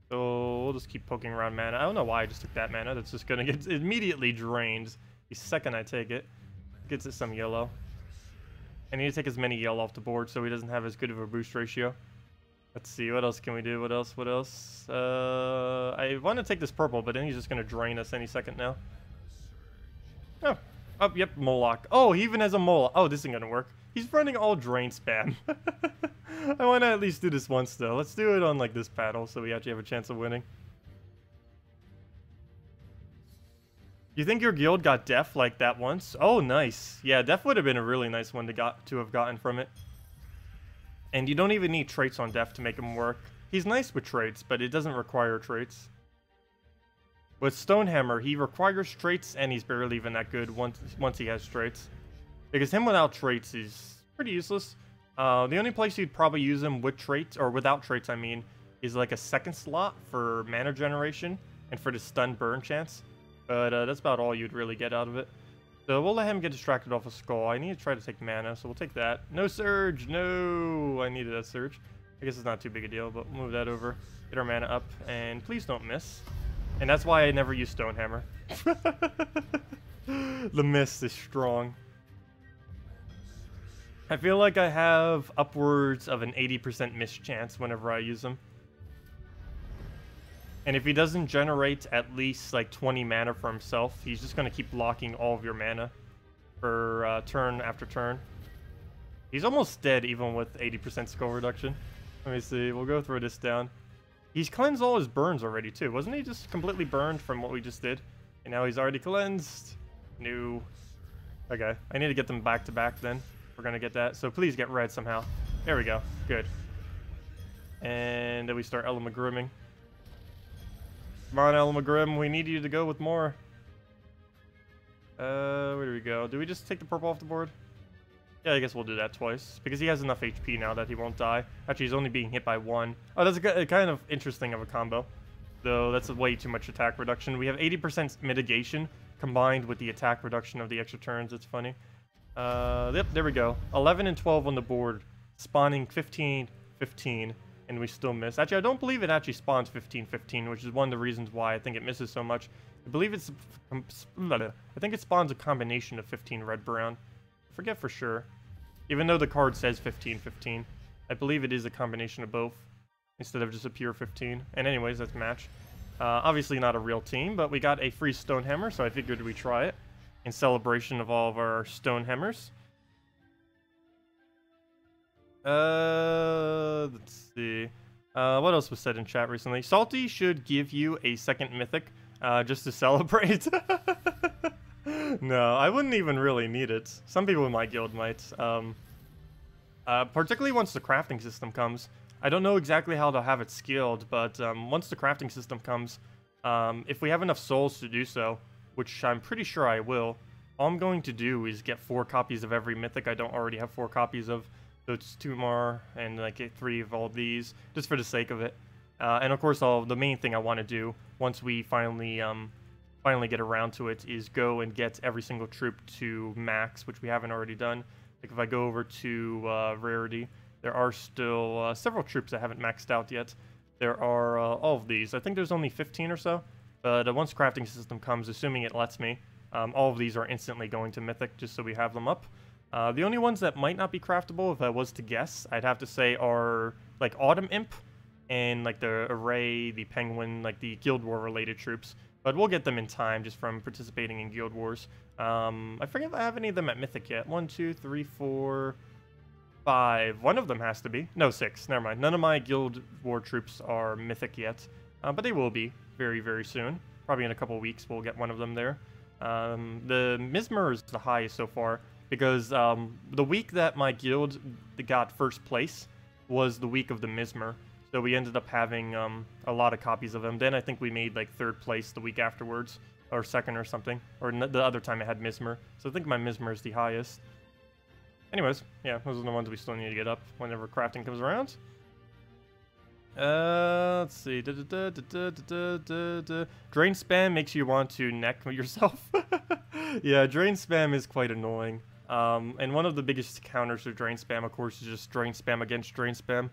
So we'll just keep poking around mana. I don't know why I just took that mana. That's just gonna get immediately drained the second I take it. Gets it some yellow. I need to take as many yellow off the board so he doesn't have as good of a boost ratio. Let's see, what else can we do? What else? What else? I want to take this purple, but then he's just going to drain us any second now. Oh. Oh, yep, Moloch. Oh, he even has a Moloch. Oh, this isn't going to work. He's running all drain spam. I want to at least do this once, though. Let's do it on, like, this paddle so we actually have a chance of winning. You think your guild got Def like that once? Oh, nice. Yeah, Def would have been a really nice one to have gotten from it. And you don't even need traits on Def to make him work. He's nice with traits, but it doesn't require traits. With Stonehammer, he requires traits, and he's barely even that good once he has traits. Because him without traits is pretty useless. The only place you'd probably use him with traits, or without traits I mean, is like a second slot for mana generation, and for the stun burn chance. But that's about all you'd really get out of it. So we'll let him get distracted off a skull. I need to try to take mana, so we'll take that. No surge! No! I needed that surge. I guess it's not too big a deal, but we'll move that over. Get our mana up, and please don't miss. And that's why I never use Stonehammer. The miss is strong. I feel like I have upwards of an 80% miss chance whenever I use him. And if he doesn't generate at least like 20 mana for himself, he's just going to keep blocking all of your mana for turn after turn. He's almost dead even with 80% skill reduction. Let me see, we'll go throw this down. He's cleansed all his burns already too. Wasn't he just completely burned from what we just did? And now he's already cleansed. No. Okay, I need to get them back to back then. We're going to get that. So please get red somehow. There we go. Good. And then we start Elamagrimming. Come on, Elamagrim, we need you to go with more. Where do we go? Do we just take the purple off the board? Yeah, I guess we'll do that twice. Because he has enough HP now that he won't die. Actually, he's only being hit by one. Oh, that's a kind of interesting of a combo. Though, that's way too much attack reduction. We have 80% mitigation combined with the attack reduction of the extra turns. It's funny. Yep, there we go. 11 and 12 on the board. Spawning 15, 15. And we still miss. Actually, I don't believe it actually spawns 15-15, which is one of the reasons why I think it misses so much. I believe it's... I think it spawns a combination of 15 red-brown. I forget for sure. Even though the card says 15-15, I believe it is a combination of both, instead of just a pure 15. And anyways, that's match. Obviously not a real team, but we got a free Stonehammer, so I figured we'd try it in celebration of all of our Stonehammers. Let's see. What else was said in chat recently? Salty should give you a second Mythic, just to celebrate. No, I wouldn't even really need it. Some people in my guild might. Particularly once the crafting system comes. I don't know exactly how they'll have it skilled, but once the crafting system comes, if we have enough souls to do so, which I'm pretty sure I will, all I'm going to do is get 4 copies of every Mythic I don't already have 4 copies of. So it's 2 more, and like get 3 of all these, just for the sake of it. And of course, the main thing I want to do once we finally get around to it is go and get every single troop to max, which we haven't already done. Like if I go over to rarity, there are still several troops that haven't maxed out yet. There are all of these. I think there's only 15 or so. But once crafting system comes, assuming it lets me, all of these are instantly going to Mythic, just so we have them up. The only ones that might not be craftable, if I was to guess, I'd have to say are like Autumn Imp and like the Array, the Penguin, like the Guild War related troops. But we'll get them in time just from participating in Guild Wars. I forget if I have any of them at Mythic yet. 1, 2, 3, 4, 5. One of them has to be. No, 6. Never mind. None of my Guild War troops are Mythic yet. But they will be very, very soon. Probably in a couple weeks we'll get one of them there. The Mizmer is the highest so far. Because the week that my guild got first place was the week of the Mizmer. So we ended up having a lot of copies of them. Then I think we made like 3rd place the week afterwards. Or 2nd or something. Or the other time I had Mizmer. So I think my Mizmer is the highest. Anyways, yeah, those are the ones we still need to get up whenever crafting comes around. Let's see. Drain spam makes you want to neck yourself. Yeah, drain spam is quite annoying. And one of the biggest counters to drain spam, of course, is just drain spam against drain spam.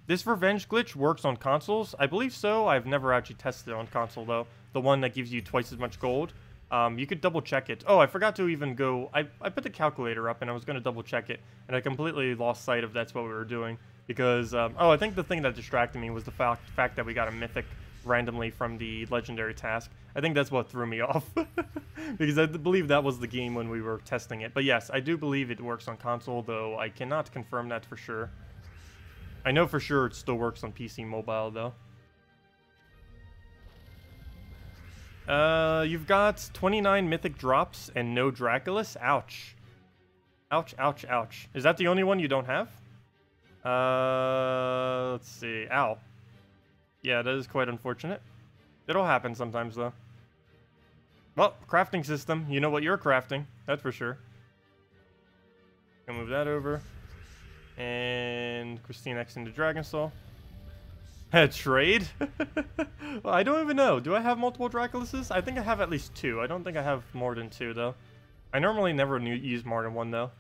This revenge glitch works on consoles. I believe so. I've never actually tested it on console, though. The one that gives you twice as much gold. You could double check it. Oh, I forgot to even go. I put the calculator up and I was going to double check it. And I completely lost sight of that's what we were doing. Because, oh, I think the thing that distracted me was the fact that we got a mythic randomly from the legendary task. I think that's what threw me off. Because I believe that was the game when we were testing it. But yes, I do believe it works on console, though I cannot confirm that for sure. I know for sure it still works on PC mobile, though. You've got 29 mythic drops and no Draculus. Ouch. Ouch, ouch, ouch. Is that the only one you don't have? Let's see. Ow. Yeah, that is quite unfortunate. It'll happen sometimes, though. Well, crafting system. You know what you're crafting. That's for sure. Gonna move that over. And KrissTigger into Dragon Soul. Trade? Well, I don't even know. Do I have multiple Draculuses? I think I have at least 2. I don't think I have more than 2, though. I normally never use more than 1, though.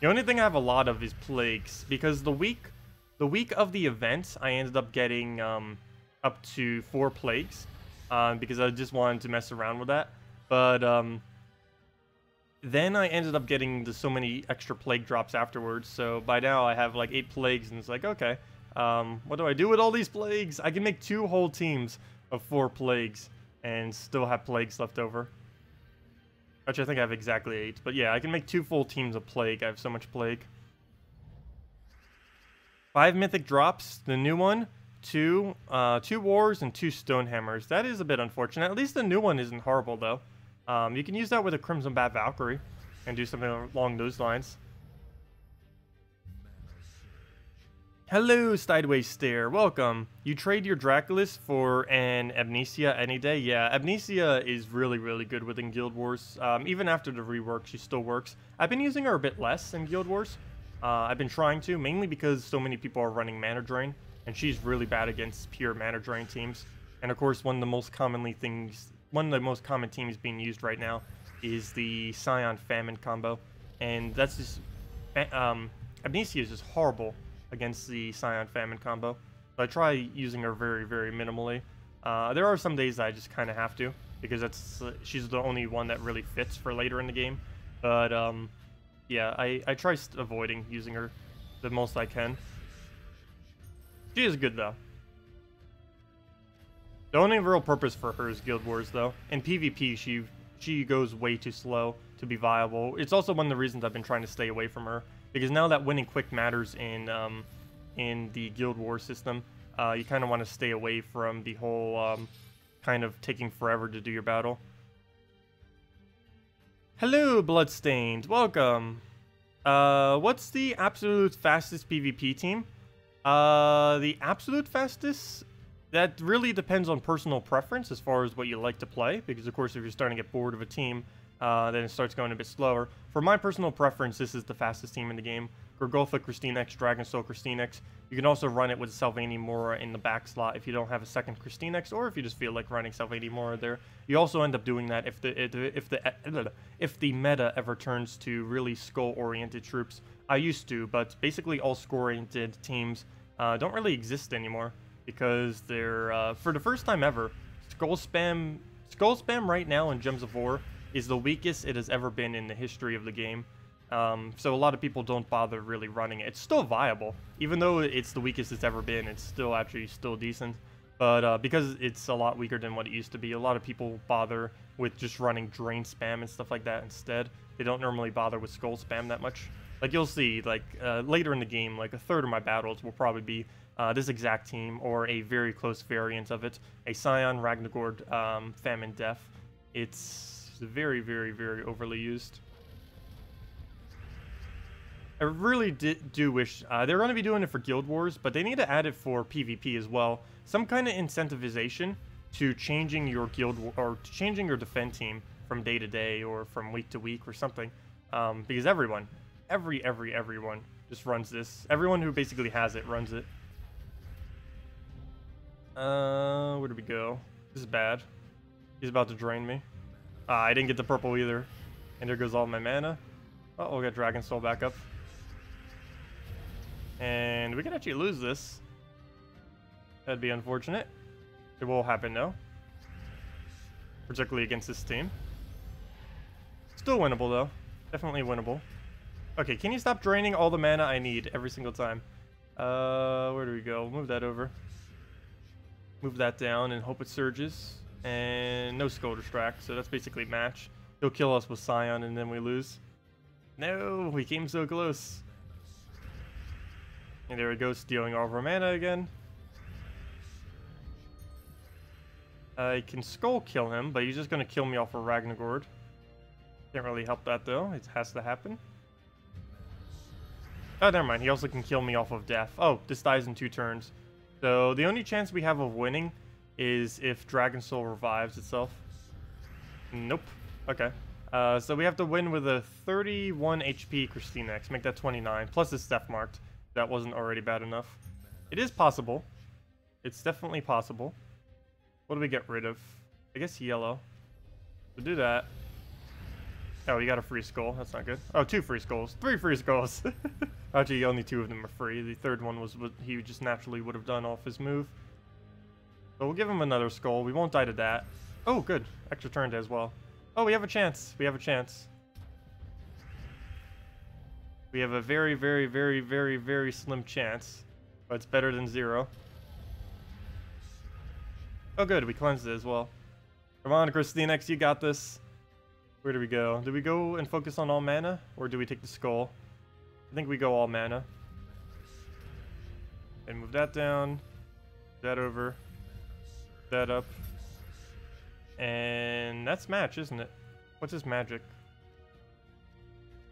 The only thing I have a lot of is Plagues, because the week of the event, I ended up getting up to 4 Plagues, because I just wanted to mess around with that. But then I ended up getting so many extra Plague drops afterwards, so by now I have like 8 Plagues, and it's like, okay. What do I do with all these Plagues? I can make 2 whole teams of 4 Plagues and still have Plagues left over. Actually, I think I have exactly 8. But yeah, I can make 2 full teams of Plague. I have so much Plague. 5 mythic drops. The new one. 2 wars and 2 stone hammers. That is a bit unfortunate. At least the new one isn't horrible, though. You can use that with a Crimson Bat Valkyrie and do something along those lines. Hello, Sideways Stare. Welcome. You trade your Draculus for an Amnesia any day? Yeah, Amnesia is really, really good within Guild Wars. Even after the rework, she still works. I've been using her a bit less in Guild Wars. I've been trying to, mainly because so many people are running Mana Drain, and she's really bad against pure Mana Drain teams. And of course, one of the most common teams being used right now is the Scion Famine combo. And that's just... Amnesia is just horrible against the Scion Famine combo. So I try using her very, very minimally. There are some days that I just kind of have to, because she's the only one that really fits for later in the game. But yeah, I try avoiding using her the most I can. She is good, though. The only real purpose for her is Guild Wars, though. In PvP, she goes way too slow to be viable. It's also one of the reasons I've been trying to stay away from her. Because now that winning quick matters in the Guild War system, you kind of want to stay away from the whole kind of taking forever to do your battle. Hello, Bloodstained. Welcome. What's the absolute fastest PvP team? The absolute fastest? That really depends on personal preference as far as what you like to play. Because, of course, if you're starting to get bored of a team, then it starts going a bit slower. For my personal preference, this is the fastest team in the game. Gorgotha, KrissTigger, Dragon Soul, KrissTigger. You can also run it with Sylvanie Mora in the back slot if you don't have a second KrissTigger, or if you just feel like running Sylvanie Mora there. You also end up doing that if the meta ever turns to really skull-oriented troops. I used to, but basically all skull-oriented teams don't really exist anymore, because they're, for the first time ever, Skull Spam right now in Gems of War is the weakest it has ever been in the history of the game. So a lot of people don't bother really running it. It's still viable. Even though it's the weakest it's ever been, it's still decent. But because it's a lot weaker than what it used to be, a lot of people bother with just running Drain Spam and stuff like that instead. They don't normally bother with Skull Spam that much. Like, you'll see, like, later in the game, like, a third of my battles will probably be this exact team, or a very close variant of it. A Scion, Ragnagord, Famine, Death. It's very, very, very overly used. I really do wish they're going to be doing it for Guild Wars, but they need to add it for PvP as well. Some kind of incentivization to changing your or changing your defend team from day to day or from week to week or something. Because everyone just runs this. Everyone who basically has it runs it. Where do we go? This is bad. He's about to drain me. I didn't get the purple either. And there goes all my mana. Oh, we got Dragon Soul back up. And we could actually lose this. That'd be unfortunate. It will happen though. Particularly against this team. Still winnable though. Definitely winnable. Okay, can you stop draining all the mana I need every single time? Where do we go? Move that over. Move that down and hope it surges. And no Skull Distract, so that's basically match. He'll kill us with Scion and then we lose. No, we came so close. And there we go, stealing all of our mana again. I can Skull kill him, but he's just going to kill me off of Ragnagord. Can't really help that though, it has to happen. Oh, never mind, he also can kill me off of Death. Oh, this dies in 2 turns. So the only chance we have of winning is if Dragon Soul revives itself. Nope. Okay. So we have to win with a 31 HP KrissTigger, make that 29, plus it's Death marked. That wasn't already bad enough. It is possible. It's definitely possible. What do we get rid of? I guess yellow. So do that. Oh, you got a free skull. That's not good. Oh, 2 free skulls. 3 free skulls. Actually, only 2 of them are free. The third one was what he just naturally would have done off his move. So we'll give him another skull. We won't die to that. Oh, good. Extra turn as well. Oh, we have a chance. We have a chance. We have a very, very, very, very, very slim chance. But it's better than 0. Oh, good. We cleansed it as well. Come on, KrissTigger, you got this. Where do we go? Do we go and focus on all mana? Or do we take the skull? I think we go all mana. And move that down. That over. That up. And that's match, isn't it? What's his magic?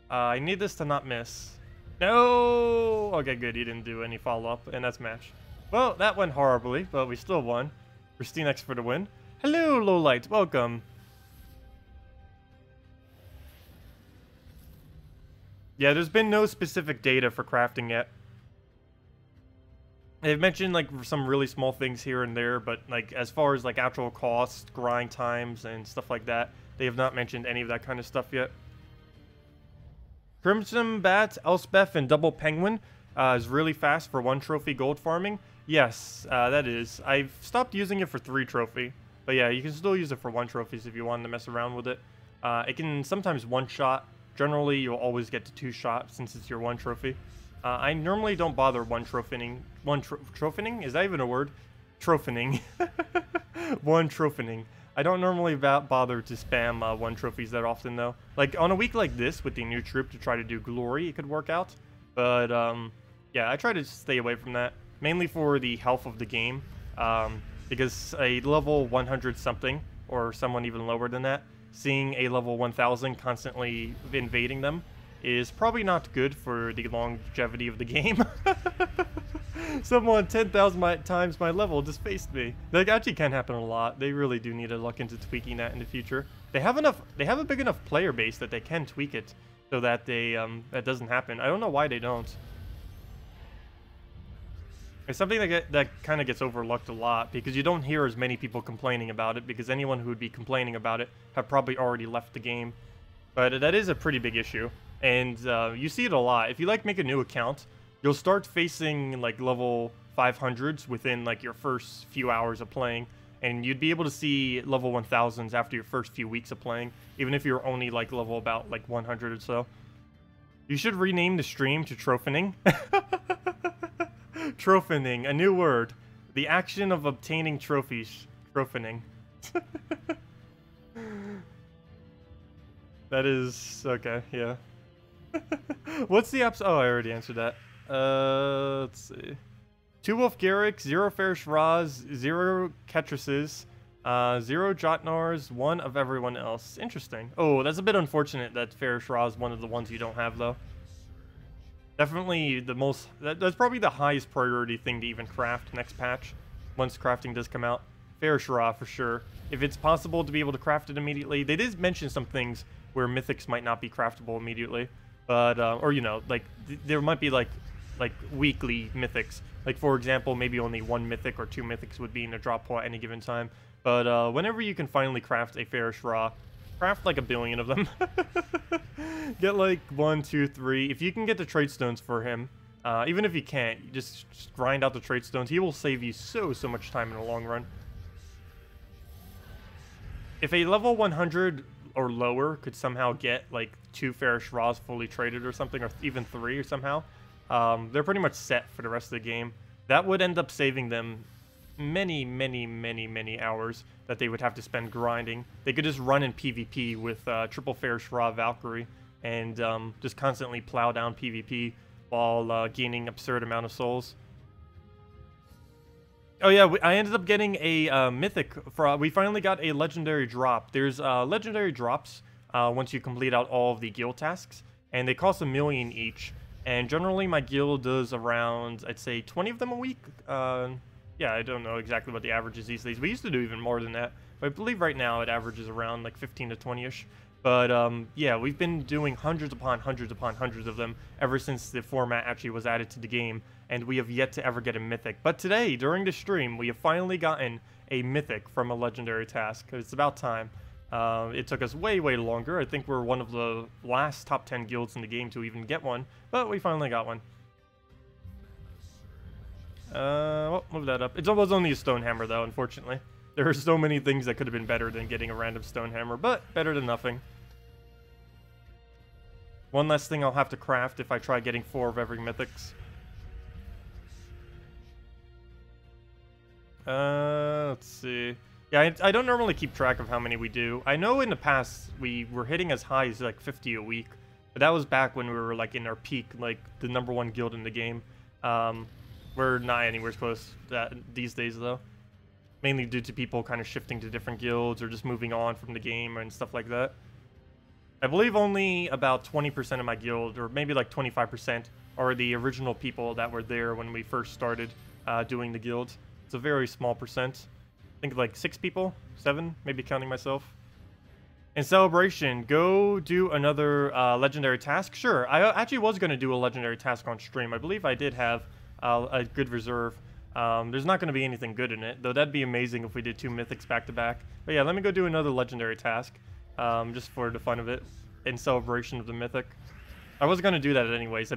I need this to not miss. No! Okay, good. He didn't do any follow-up, and that's match. Well, that went horribly, but we still won. KrissTigger for the win. Hello, Lowlight. Welcome. Yeah, there's been no specific data for crafting yet. They've mentioned, like, some really small things here and there, but, like, as far as, like, actual cost, grind times, and stuff like that, they have not mentioned any of that kind of stuff yet. Crimson Bat, Elspeth, and Double Penguin is really fast for 1 trophy gold farming. Yes, that is. I've stopped using it for 3 trophy. But yeah, you can still use it for 1 trophies if you want to mess around with it. It can sometimes 1-shot. Generally, you'll always get to 2-shot since it's your 1 trophy. I normally don't bother 1 trophying. Trophying? Is that even a word? Trophying. 1 trophying. I don't normally bother to spam 1 trophies that often, though. Like, on a week like this, with the new troop to try to do glory, it could work out. But, yeah, I try to stay away from that. Mainly for the health of the game. Because a level 100-something, or someone even lower than that, seeing a level 1000 constantly invading them is probably not good for the longevity of the game. Someone 10,000 times my level just faced me. That actually can happen a lot. They really do need to look into tweaking that in the future. They have a big enough player base that they can tweak it so that that doesn't happen. I don't know why they don't. It's something that kind of gets overlooked a lot because you don't hear as many people complaining about it because anyone who would be complaining about it have probably already left the game. But that is a pretty big issue, and you see it a lot. If you like make a new account, you'll start facing like level 500s within like your first few hours of playing, and you'd be able to see level 1000s after your first few weeks of playing, even if you're only like level about like 100 or so. You should rename the stream to Trophying. Trophying, a new word. The action of obtaining trophies. Trophying. That is... okay, yeah. What's the apps? Oh, I already answered that. Let's see. 2 Wolf Garrick, 0 Fairish Raz, 0 Ketrises, 0 Jotnars, 1 of everyone else. Interesting. Oh, that's a bit unfortunate that Fairish Raz is one of the ones you don't have, though. Definitely the most... That's probably the highest priority thing to even craft next patch, once crafting does come out. Fairish Ra, for sure. If it's possible to be able to craft it immediately. They did mention some things where Mythics might not be craftable immediately. But, or, you know, like, there might be, like weekly Mythics. Like, for example, maybe only 1 Mythic or 2 Mythics would be in a drop pool at any given time. But, whenever you can finally craft a Fairish Ra, craft like 1 billion of them. Get like 1, 2, 3. If you can get the trade stones for him, even if you can't, you just grind out the trade stones. He will save you so much time in the long run. If a level 100 or lower could somehow get like 2 Fairish Ras fully traded or something, or even 3 or somehow, they're pretty much set for the rest of the game. That would end up saving them many hours that they would have to spend grinding. They could just run in PvP with triple Fairish Ra Valkyrie and just constantly plow down PvP while gaining absurd amount of souls. Oh yeah, I ended up getting a mythic. We finally got a legendary drop. There's legendary drops once you complete out all of the guild tasks, and they cost 1 million each. And generally my guild does around, I'd say, 20 of them a week. Yeah, I don't know exactly what the average is these days. We used to do even more than that, but I believe right now it averages around like 15 to 20-ish. But yeah, we've been doing hundreds upon hundreds of them ever since the format actually was added to the game, and we have yet to ever get a mythic. But today, during the stream, we have finally gotten a mythic from a legendary task. It's about time. It took us way longer. I think we're one of the last top 10 guilds in the game to even get one, but we finally got one. Well, move that up. It was only a stone hammer, though, unfortunately. There are so many things that could have been better than getting a random stone hammer, but better than nothing. One less thing I'll have to craft if I try getting 4 of every mythics. Let's see. Yeah, I don't normally keep track of how many we do. I know in the past we were hitting as high as like 50 a week, but that was back when we were like in our peak, like the #1 guild in the game. We're not anywhere close to that these days, though. Mainly due to people kind of shifting to different guilds or just moving on from the game and stuff like that. I believe only about 20% of my guild, or maybe like 25%, are the original people that were there when we first started doing the guild. It's a very small percent. I think like 6 people, 7, maybe counting myself. In celebration, go do another legendary task. Sure, I actually was going to do a legendary task on stream. I believe I did have a good reserve. There's not going to be anything good in it, though that'd be amazing if we did 2 mythics back to back. But yeah, let me go do another legendary task, just for the fun of it, in celebration of the mythic. I was going to do that anyways.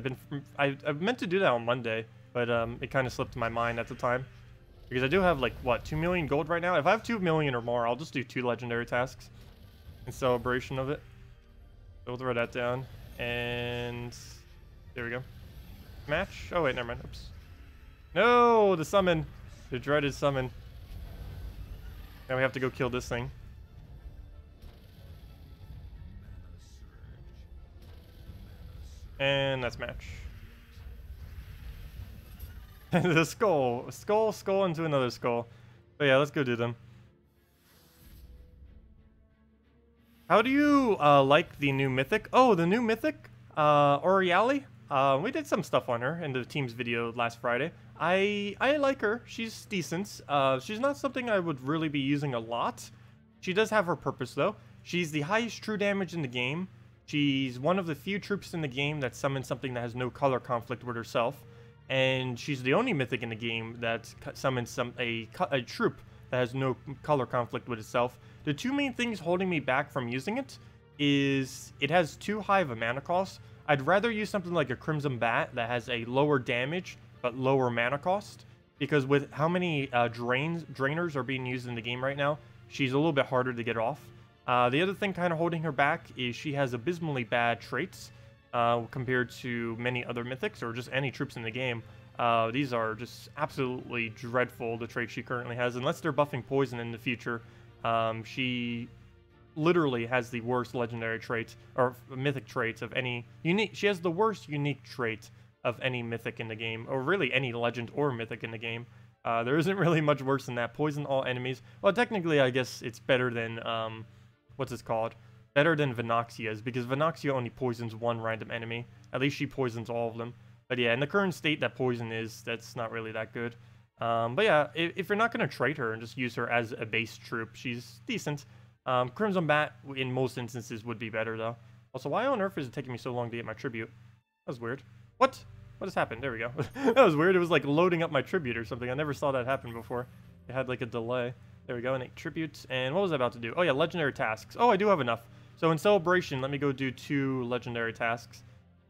I meant to do that on Monday, but it kind of slipped my mind at the time. Because I do have like, what, 2 million gold right now? If I have 2 million or more, I'll just do 2 legendary tasks in celebration of it. So we'll throw that down, and there we go. Match? Oh wait, never mind. Oops. No, the summon. The dreaded summon. Now we have to go kill this thing. And that's match. The skull. Skull into another skull. But yeah, let's go do them. How do you like the new mythic? Oh, the new mythic? Oriali? We did some stuff on her in the team's video last Friday. I like her. She's decent. She's not something I would really be using a lot. She does have her purpose, though. She's the highest true damage in the game. She's one of the few troops in the game that summons something that has no color conflict with herself. And she's the only mythic in the game that summons a troop that has no color conflict with itself. The 2 main things holding me back from using it is it has too high of a mana cost. I'd rather use something like a Crimson Bat that has a lower damage but lower mana cost, because with how many drainers are being used in the game right now, she's a little bit harder to get off. The other thing kind of holding her back is she has abysmally bad traits compared to many other mythics or just any troops in the game. These are just absolutely dreadful, the traits she currently has, unless they're buffing poison in the future. She literally has the worst legendary traits or mythic traits of any unique. She has the worst unique trait of any mythic in the game, or really any legend or mythic in the game. There isn't really much worse than that. Poison all enemies. Well, technically, I guess it's better than what's this called? Better than Venoxia's, because Venoxia only poisons one random enemy. At least she poisons all of them. But yeah, in the current state that poison is, that's not really that good. But yeah, if you're not going to trade her and just use her as a base troop, she's decent. Crimson Bat, in most instances, would be better, though. Also, why on earth is it taking me so long to get my tribute? That was weird. What? What has happened? There we go. That was weird. It was like loading up my tribute or something. I never saw that happen before. It had like a delay. There we go. And tribute. And what was I about to do? Oh yeah, legendary tasks. Oh, I do have enough. So in celebration, let me go do 2 legendary tasks.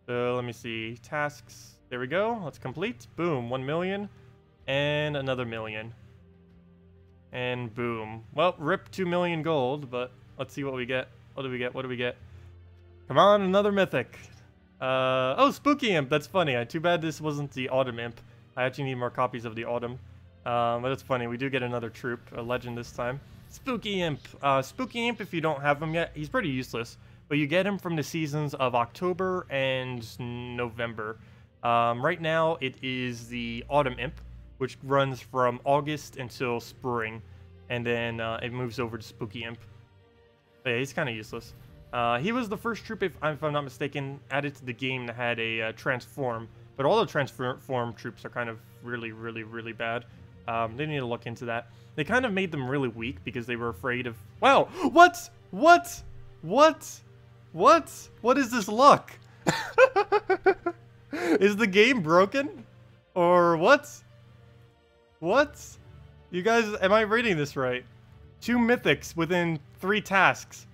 So let me see. Tasks. There we go. Let's complete. Boom. 1 million. And another million. And boom. Well, rip 2 million gold, but let's see what we get. What do we get? What do we get? Come on, another mythic. Oh, Spooky Imp. That's funny. Too bad this wasn't the Autumn Imp. I actually need more copies of the Autumn. But it's funny. We do get another troop, a legend this time. Spooky Imp. Spooky Imp, if you don't have him yet, he's pretty useless. But you get him from the seasons of October and November. Right now, it is the Autumn Imp, which runs from August until spring. And then it moves over to Spooky Imp. But yeah, he's kind of useless. He was the first troop, if I'm not mistaken, added to the game that had a transform. But all the transform troops are kind of really bad. They need to look into that. They kind of made them really weak because they were afraid of... Wow! What? What? What? What? What is this luck? Is the game broken? Or what? What? You guys, am I reading this right? 2 mythics within 3 tasks.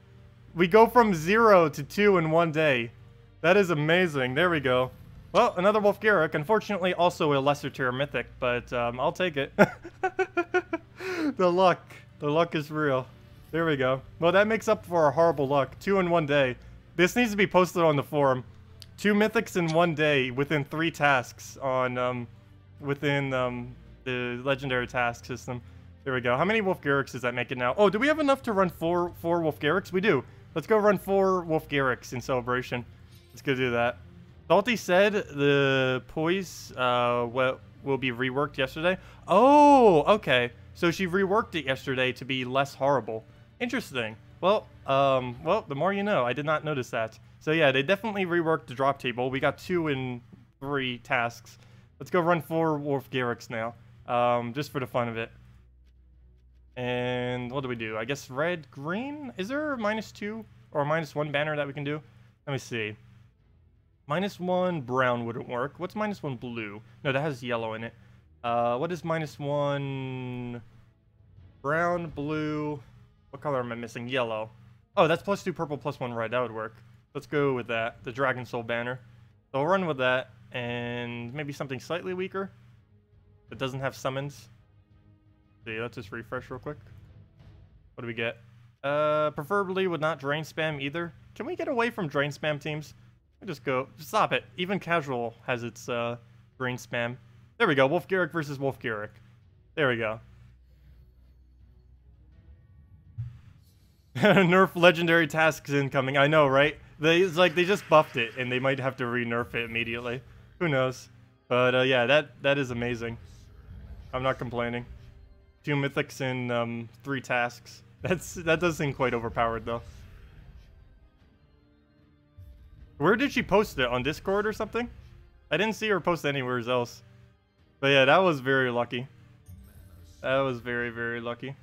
We go from 0 to 2 in 1 day. That is amazing. There we go. Well, another Wolf-Garrick. Unfortunately, also a lesser tier mythic, but I'll take it. The luck. The luck is real. There we go. Well, that makes up for our horrible luck. 2 in 1 day. This needs to be posted on the forum. 2 mythics in 1 day within 3 tasks on within the legendary task system. There we go. How many Wolf-Garricks does that make it now? Oh, do we have enough to run 4 Wolf-Garricks? We do. Let's go run 4 Wolf-Garricks in celebration. Let's go do that. Salty said the poise will be reworked yesterday. Oh, okay. So she reworked it yesterday to be less horrible. Interesting. Well, the more you know. I did not notice that. So yeah, they definitely reworked the drop table. We got 2 in 3 tasks. Let's go run 4 Wolf-Garricks now. Just for the fun of it. And what do we do? I guess red, green? Is there a -2 or a -1 banner that we can do? Let me see. -1 brown wouldn't work. What's -1 blue? No, that has yellow in it. What is -1 brown, blue? What color am I missing? Yellow. Oh, that's +2 purple, +1 red. That would work. Let's go with that. The Dragon Soul banner. So I'll run with that. And maybe something slightly weaker that doesn't have summons. See, let's just refresh real quick. What do we get? Preferably would not drain spam either. Can we get away from drain spam teams? Just go. Stop it. Even casual has its drain spam. There we go. Wolf-Garrick versus Wolf-Garrick. There we go. Nerf legendary tasks incoming. I know, right? It's like they just buffed it, and they might have to re-nerf it immediately. Who knows? But yeah, that is amazing. I'm not complaining. 2 mythics in 3 tasks. That does seem quite overpowered though. Where did she post it? On Discord or something? I didn't see her post anywhere else. But yeah, that was very lucky. That was very lucky.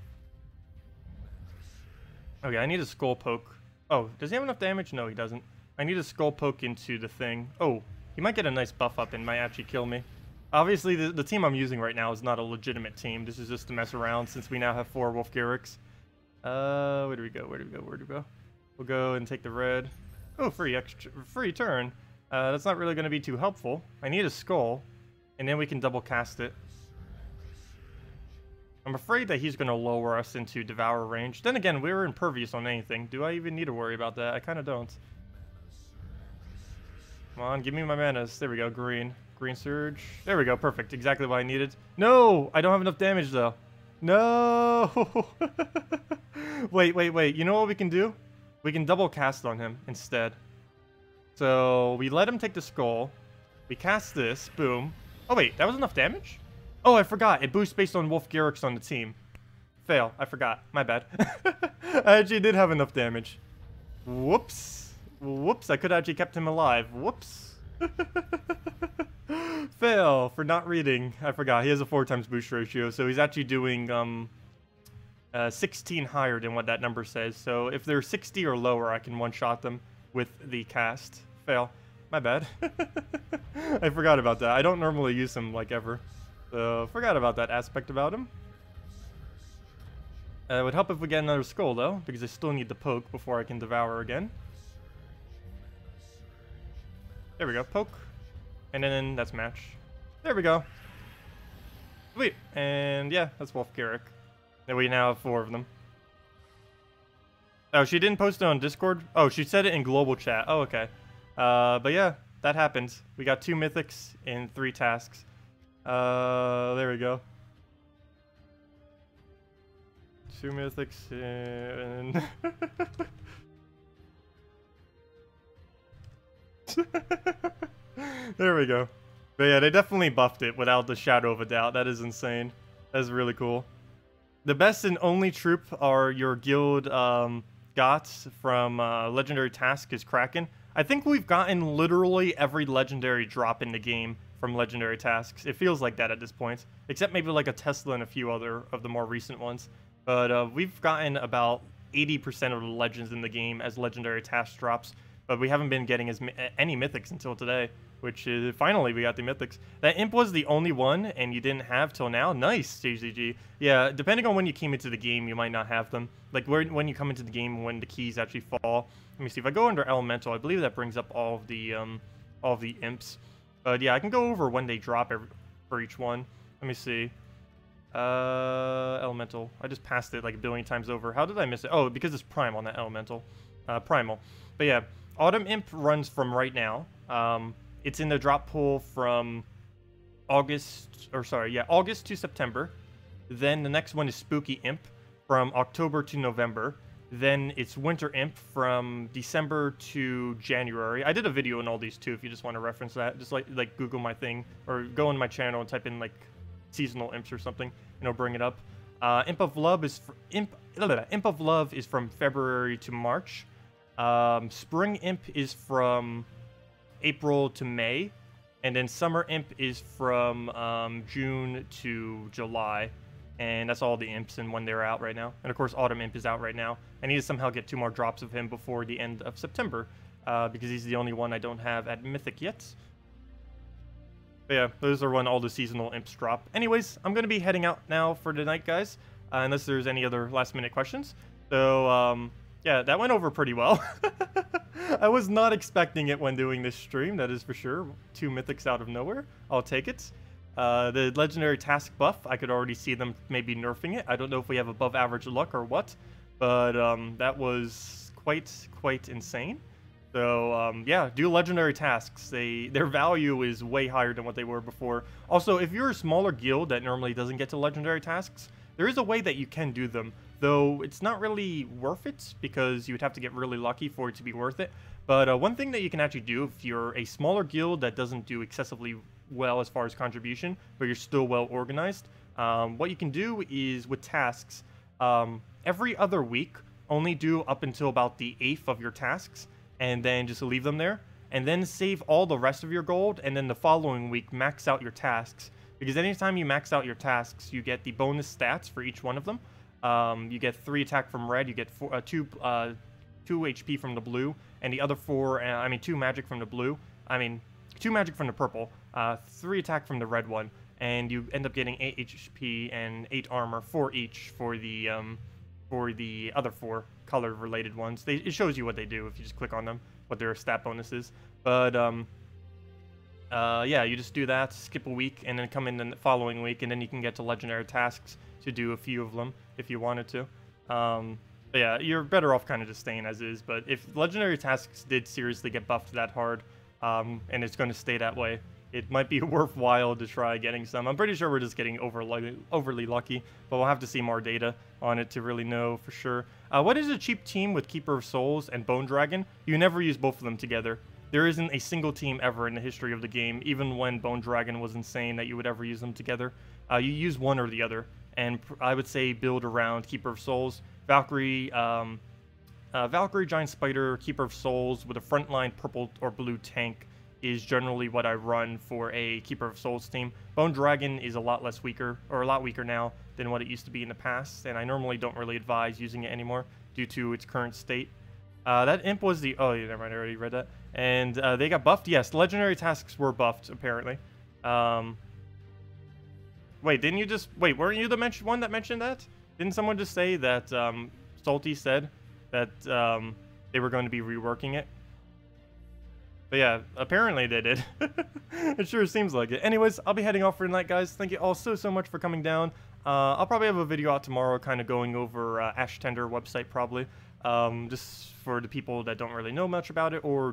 Okay, I need a skull poke. Oh, does he have enough damage? No, he doesn't. I need a skull poke into the thing. Oh, he might get a nice buff up and might actually kill me. Obviously, the team I'm using right now is not a legitimate team. This is just to mess around since we now have 4 Wolf-Garricks. Where do we go? Where do we go? Where do we go? We'll go and take the red. Oh, free turn. That's not really going to be too helpful. I need a skull, and then we can double cast it. I'm afraid that he's going to lower us into Devour range. Then again, we're impervious on anything. Do I even need to worry about that? I kind of don't. Come on, give me my manas. There we go, green. Green Surge. There we go, perfect. Exactly what I needed. No! I don't have enough damage, though. No! Wait. You know what we can do? We can double cast on him instead. So we let him take the skull. We cast this. Boom. Oh, wait. That was enough damage? Oh, I forgot. It boosts based on Wolf Garrick's on the team. Fail. I forgot. My bad. I actually did have enough damage. Whoops. Whoops. I could have actually kept him alive. Whoops. Fail for not reading. I forgot. He has a 4x boost ratio, so he's actually doing 16 higher than what that number says. So if they're 60 or lower, I can one-shot them with the cast. Fail. My bad. I forgot about that. I don't normally use him like ever. So forgot about that aspect about him. It would help if we get another skull though, because I still need the poke before I can devour again. There we go, poke. And then that's match. There we go. Sweet. And yeah, that's Wolf Garrick. Then we now have 4 of them. Oh, she didn't post it on Discord? Oh, she said it in global chat. Oh, okay. But yeah, that happened. We got 2 mythics in 3 tasks. There we go. 2 mythics and... There we go. But yeah, they definitely buffed it without the shadow of a doubt. That is insane. That is really cool. The best and only troop are your guild gots from Legendary Task is Kraken. I think we've gotten literally every legendary drop in the game from Legendary Tasks. It feels like that at this point. Except maybe like a Tesla and a few other of the more recent ones. But we've gotten about 80% of the legends in the game as Legendary Task drops. But we haven't been getting any mythics until today, which is finally we got the mythics. That imp was the only one, and you didn't have till now. Nice, JZG. Yeah, depending on when you came into the game, you might not have them. Like when you come into the game, when the keys actually fall. Let me see if I go under elemental. I believe that brings up all of the imps. But yeah, I can go over when they drop for each one. Let me see. Elemental. I just passed it like a billion times over. How did I miss it? Oh, because it's prime on that elemental. Primal. But yeah. Autumn Imp runs from right now. It's in the drop pool from August to September. Then the next one is Spooky Imp from October to November. Then it's Winter Imp from December to January. I did a video on all these too if you just want to reference that. Just like Google my thing or go on my channel and type in like seasonal imps or something and it'll bring it up. Imp of Love is from February to March. Spring Imp is from April to May, and then Summer Imp is from June to July, and that's all the imps and when they're out right now. And of course Autumn Imp is out right now. I need to somehow get 2 more drops of him before the end of September, because he's the only one I don't have at Mythic yet. But yeah, those are when all the seasonal imps drop. Anyways, I'm going to be heading out now for tonight, guys, unless there's any other last minute questions. So, yeah, that went over pretty well. I was not expecting it when doing this stream, that is for sure. 2 mythics out of nowhere. I'll take it. The legendary task buff, I could already see them maybe nerfing it. I don't know if we have above average luck or what, but that was quite insane. So yeah, do legendary tasks. Their value is way higher than what they were before. Also, if you're a smaller guild that normally doesn't get to legendary tasks, there is a way that you can do them. Though it's not really worth it because you would have to get really lucky for it to be worth it. But one thing that you can actually do if you're a smaller guild that doesn't do excessively well as far as contribution, but you're still well organized, what you can do is with tasks, every other week, only do up until about the 8th of your tasks, and then just leave them there, and then save all the rest of your gold, and then the following week max out your tasks. Because anytime you max out your tasks, you get the bonus stats for each one of them. You get 3 attack from red, you get 2 HP from the blue, and the other 2 magic from the blue, 2 magic from the purple, 3 attack from the red one, and you end up getting 8 HP and 8 armor for each for the other 4 color related ones. It shows you what they do if you just click on them, what their stat bonus is. But yeah, you just do that, skip a week, and then come in the following week, and then you can get to legendary tasks to do a few of them if you wanted to. But yeah, you're better off kind of just staying as is. But if legendary tasks did seriously get buffed that hard, and it's going to stay that way, it might be worthwhile to try getting some. I'm pretty sure we're just getting overly lucky, but we'll have to see more data on it to really know for sure. What is a cheap team with Keeper of Souls and Bone Dragon? You never use both of them together. There isn't a single team ever in the history of the game, even when Bone Dragon was insane, that you would ever use them together. You use one or the other, and I would say build around Keeper of Souls, Valkyrie, Valkyrie, Giant Spider, Keeper of Souls with a frontline purple or blue tank is generally what I run for a Keeper of Souls team. Bone Dragon is a lot weaker now than what it used to be in the past, and I normally don't really advise using it anymore due to its current state. That imp was the... Oh, yeah, never mind, I already read that. And they got buffed? Yes, legendary tasks were buffed, apparently. Wait, didn't you just... Wait, weren't you the one that mentioned that? Didn't someone just say that Salty said that they were going to be reworking it? But yeah, apparently they did. It sure seems like it. Anyways, I'll be heading off for tonight, guys. Thank you all so much for coming down. I'll probably have a video out tomorrow kind of going over Ash Tender website probably. Just for the people that don't really know much about it or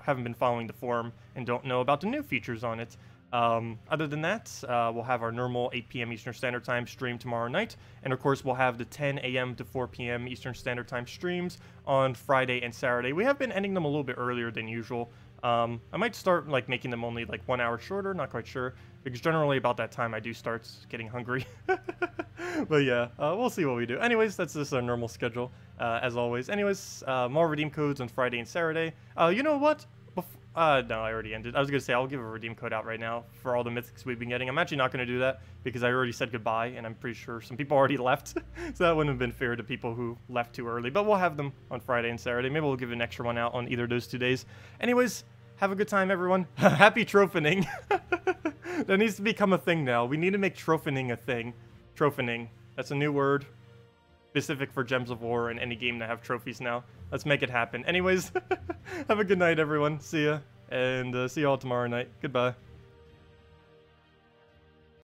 haven't been following the forum and don't know about the new features on it. Other than that, we'll have our normal 8 p.m. Eastern Standard Time stream tomorrow night. And of course, we'll have the 10 a.m. to 4 p.m. Eastern Standard Time streams on Friday and Saturday. We have been ending them a little bit earlier than usual. I might start like making them only like 1 hour shorter, not quite sure. Because generally about that time I do start getting hungry. But yeah, we'll see what we do. Anyways, that's just our normal schedule, as always. Anyways, more redeem codes on Friday and Saturday. You know what? No, I already ended. I was going to say, I'll give a redeem code out right now for all the mythics we've been getting. I'm actually not going to do that because I already said goodbye, and I'm pretty sure some people already left. So that wouldn't have been fair to people who left too early. But we'll have them on Friday and Saturday. Maybe we'll give an extra one out on either of those 2 days. Anyways, have a good time, everyone. Happy trophining. That needs to become a thing now. We need to make trophining a thing. Trophining. That's a new word. Specific for Gems of War and any game that have trophies now. Let's make it happen. Anyways, have a good night, everyone. See ya. And see you all tomorrow night. Goodbye.